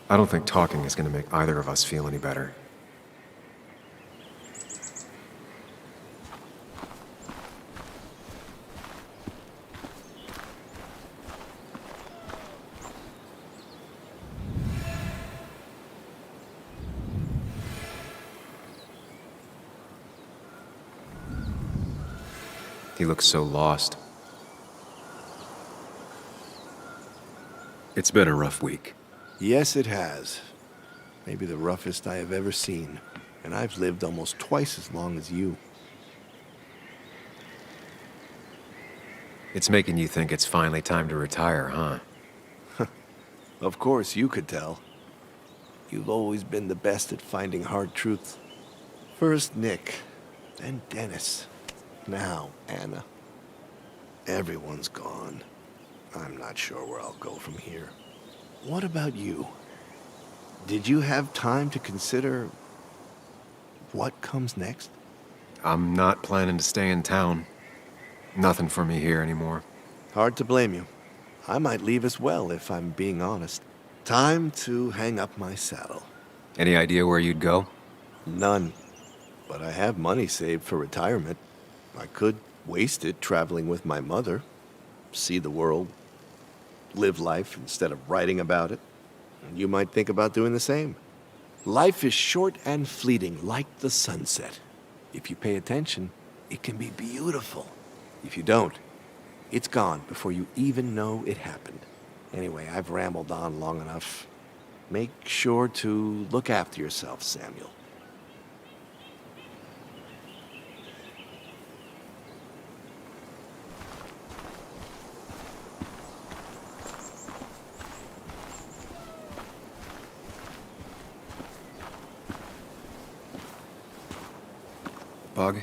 I don't think talking is going to make either of us feel any better. He looks so lost. It's been a rough week. Yes, it has. Maybe the roughest I have ever seen. And I've lived almost twice as long as you. It's making you think it's finally time to retire, huh? Of course, you could tell. You've always been the best at finding hard truths. First Nick, then Dennis. Now, Anna. Everyone's gone. I'm not sure where I'll go from here. What about you? Did you have time to consider what comes next? I'm not planning to stay in town. Nothing for me here anymore. Hard to blame you. I might leave as well, if I'm being honest. Time to hang up my saddle. Any idea where you'd go? None. But I have money saved for retirement. I could waste it traveling with my mother, see the world, live life instead of writing about it. And you might think about doing the same. Life is short and fleeting, like the sunset. If you pay attention, it can be beautiful. If you don't, it's gone before you even know it happened. Anyway, I've rambled on long enough. Make sure to look after yourself, Samuel. Bug?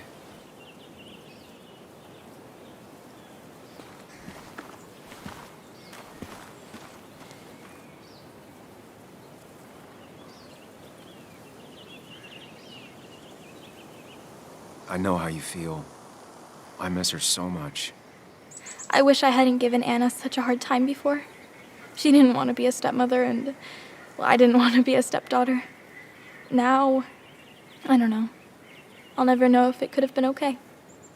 I know how you feel. I miss her so much. I wish I hadn't given Anna such a hard time before. She didn't want to be a stepmother, and, well, I didn't want to be a stepdaughter. Now, I don't know. I'll never know if it could have been okay.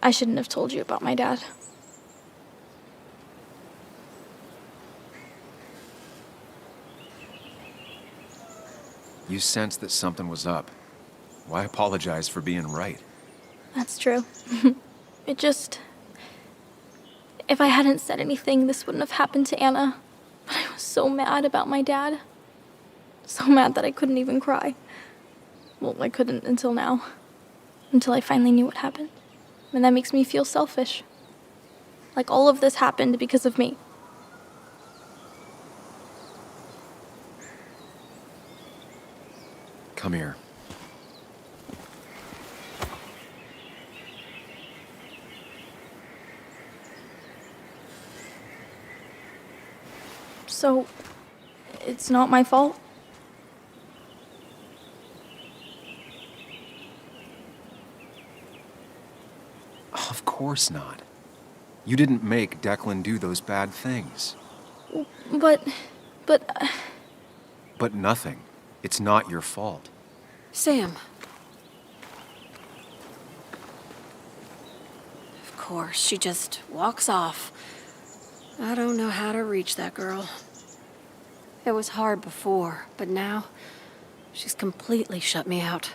I shouldn't have told you about my dad. You sensed that something was up. Why apologize for being right? That's true. It just... If I hadn't said anything, this wouldn't have happened to Anna. But I was so mad about my dad. So mad that I couldn't even cry. Well, I couldn't until now. Until I finally knew what happened. And that makes me feel selfish. Like all of this happened because of me. Come here. So, it's not my fault? Of course not. You didn't make Declan do those bad things. But... But nothing. It's not your fault. Sam. Of course, she just walks off. I don't know how to reach that girl. It was hard before, but now she's completely shut me out.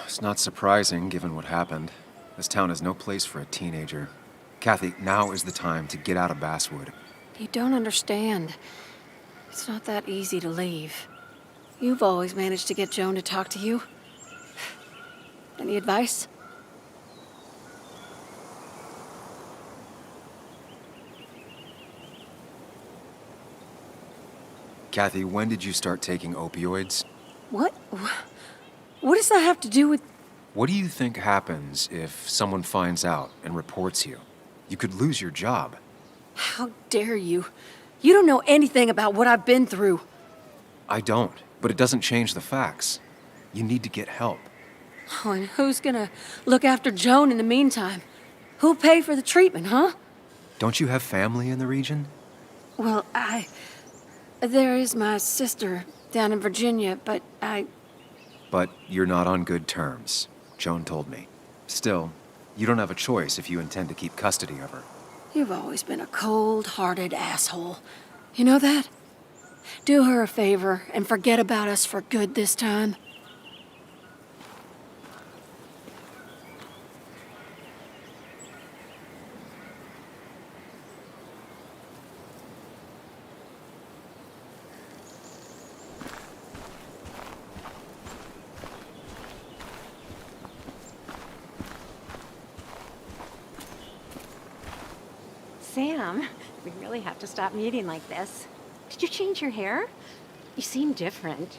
It's not surprising, given what happened. This town is no place for a teenager. Kathy, now is the time to get out of Basswood. You don't understand. It's not that easy to leave. You've always managed to get Joan to talk to you. Any advice? Kathy, when did you start taking opioids? What? What does that have to do with... What do you think happens if someone finds out and reports you? You could lose your job. How dare you? You don't know anything about what I've been through. I don't, but it doesn't change the facts. You need to get help. Oh, and who's gonna look after Joan in the meantime? Who'll pay for the treatment, huh? Don't you have family in the region? Well, There is my sister down in Virginia, but But you're not on good terms, Joan told me. Still, you don't have a choice if you intend to keep custody of her. You've always been a cold-hearted asshole. You know that? Do her a favor and forget about us for good this time. Sam, we really have to stop meeting like this. Did you change your hair? You seem different.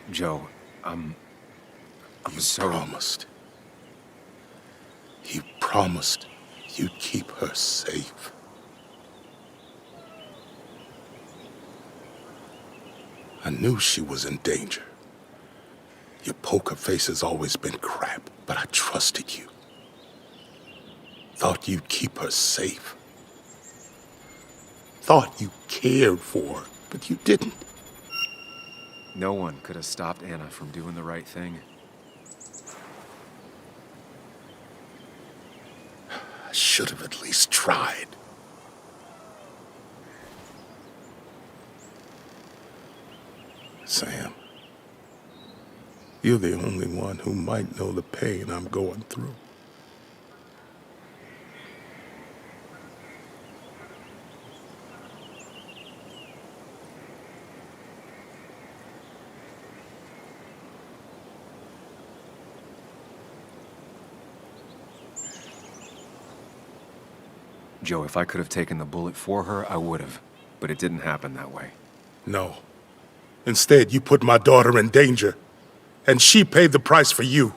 Joe, I'm so... promised. You promised you'd keep her safe. I knew she was in danger. Your poker face has always been crap, but I trusted you. Thought you'd keep her safe. Thought you cared for her, but you didn't. No one could have stopped Anna from doing the right thing. I should have at least tried. Sam, you're the only one who might know the pain I'm going through. Joe, if I could have taken the bullet for her, I would have. But it didn't happen that way. No. Instead, you put my daughter in danger, and she paid the price for you.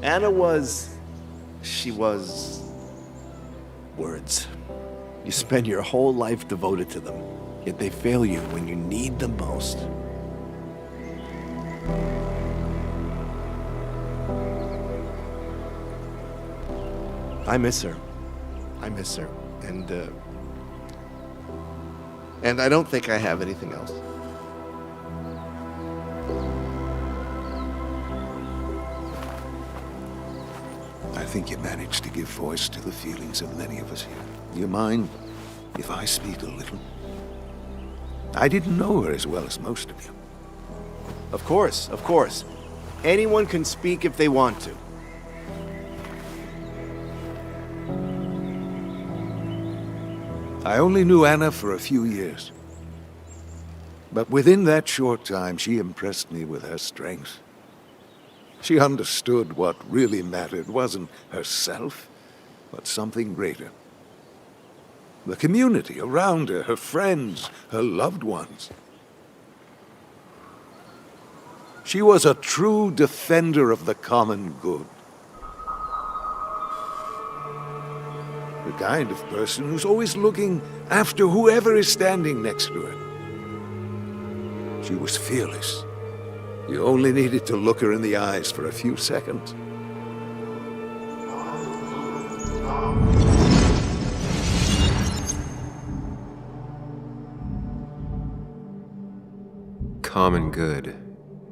Anna was... she was... words. You spend your whole life devoted to them, yet they fail you when you need them most. I miss her. I miss her. And I don't think I have anything else. I think you managed to give voice to the feelings of many of us here. Do you mind if I speak a little? I didn't know her as well as most of you. Of course, of course. Anyone can speak if they want to. I only knew Anna for a few years. But within that short time, she impressed me with her strength. She understood what really mattered wasn't herself, but something greater. The community around her, her friends, her loved ones. She was a true defender of the common good. The kind of person who's always looking after whoever is standing next to her. She was fearless. You only needed to look her in the eyes for a few seconds. Common good.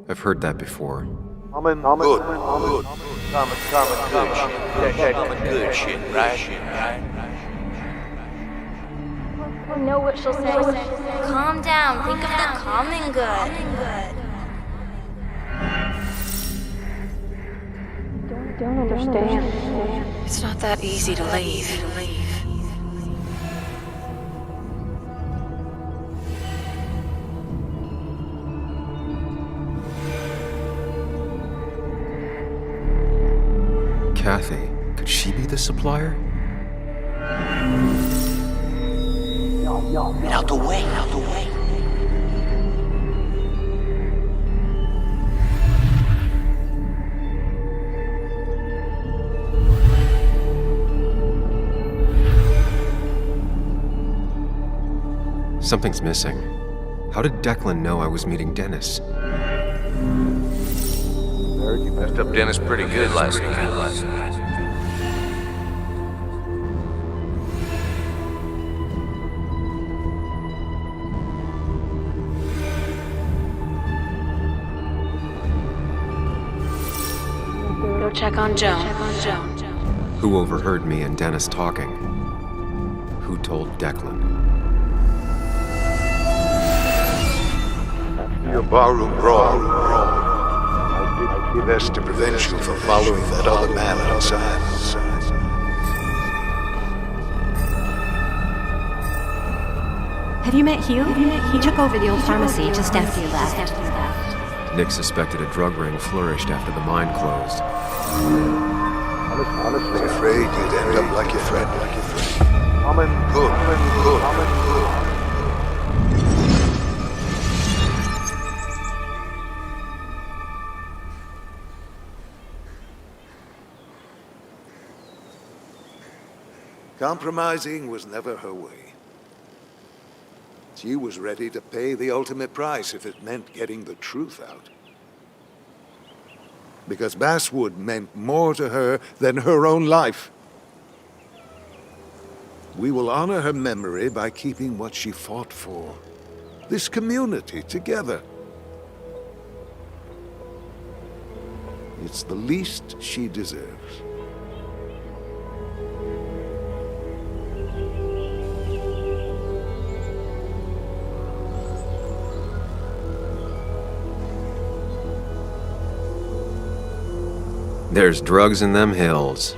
I've heard that before. Good. Common good shit, right? I know what she'll say. Calm down. Think of the common good. Don't understand. It's not that easy to leave. Kathy, could she be the supplier? Get out the way, out the way. Something's missing. How did Declan know I was meeting Dennis? Heard you messed up Dennis pretty good last night. Go check on Joan. Who overheard me and Dennis talking? Who told Declan? Your barroom brawl. I did best to prevent you from following that other man outside. Have you met Hugh? He took over the old pharmacy just after you left. Nick suspected a drug ring flourished after the mine closed. Honestly, afraid you'd end up like your friend. Common good. Compromising was never her way. She was ready to pay the ultimate price if it meant getting the truth out. Because Basswood meant more to her than her own life. We will honor her memory by keeping what she fought for. This community together. It's the least she deserves. There's drugs in them hills.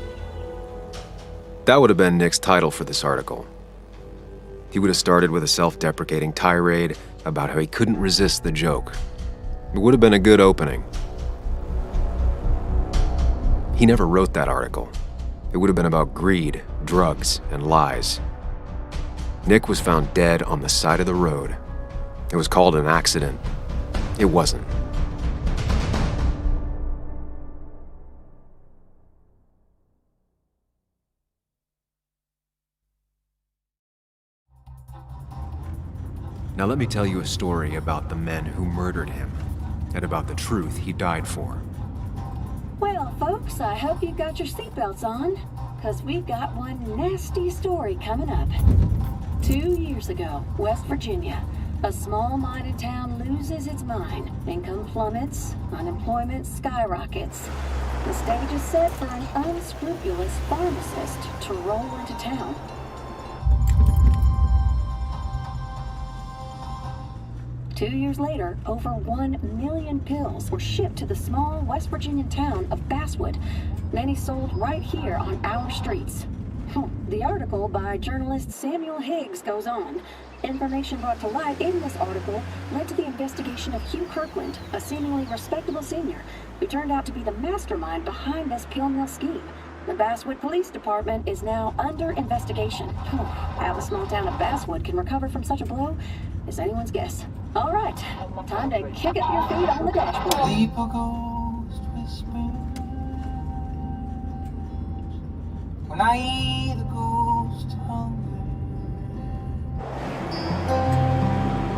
That would have been Nick's title for this article. He would have started with a self-deprecating tirade about how he couldn't resist the joke. It would have been a good opening. He never wrote that article. It would have been about greed, drugs, and lies. Nick was found dead on the side of the road. It was called an accident. It wasn't. Now let me tell you a story about the men who murdered him, and about the truth he died for. Well, folks, I hope you've got your seatbelts on, because we've got one nasty story coming up. 2 years ago, West Virginia, a small mining town loses its mine. Income plummets, unemployment skyrockets. The stage is set for an unscrupulous pharmacist to roll into town. Two years later, over 1 million pills were shipped to the small West Virginian town of Basswood, many sold right here on our streets. The article by journalist Samuel Higgs goes on. Information brought to light in this article led to the investigation of Hugh Kirkland, a seemingly respectable senior, who turned out to be the mastermind behind this pill mill scheme. The Basswood Police Department is now under investigation. How the small town of Basswood can recover from such a blow is anyone's guess. All right, time to kick up your feet on the dashboard. People ghost whisper when I hear the ghost hunger,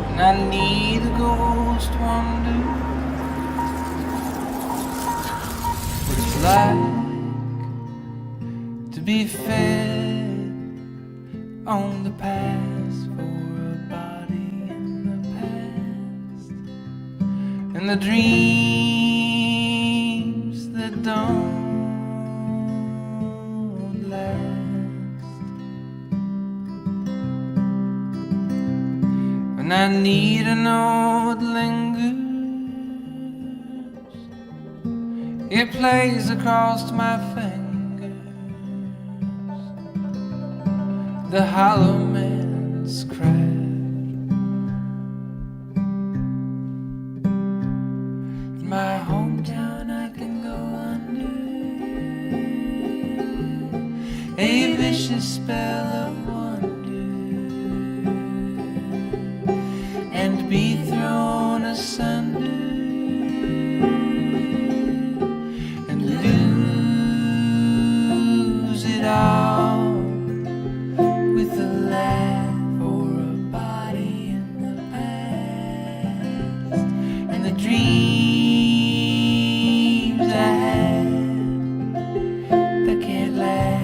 and I need the ghost wonder what it's like to be fed on the past for a body in the past, and the dreams that don't and I need to know it lingers. It plays across my fingers, the hollow man's craft. In my hometown I can go under a vicious spell of wonder and be thrown asunder and lose it all with a laugh or a body in the past and the dreams I had that can't last.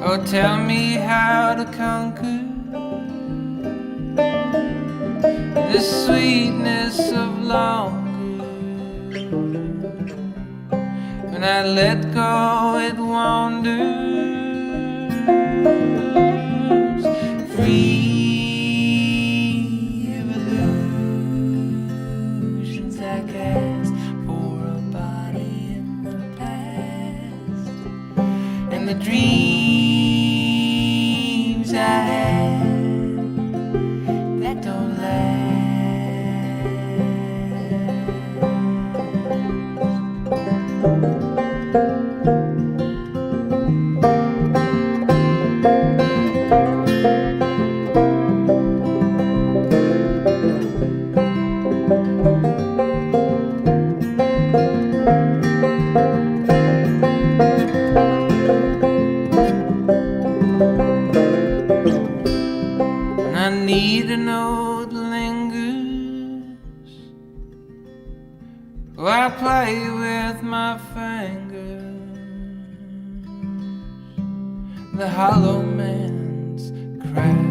Oh, tell me how to conquer the sweetness of longer. When I let go, it wanders free of illusions I cast for a body in the past and the dreams I had that don't last. And I need to know it lingers. Oh, I play with my fingers, the hollow man's craft.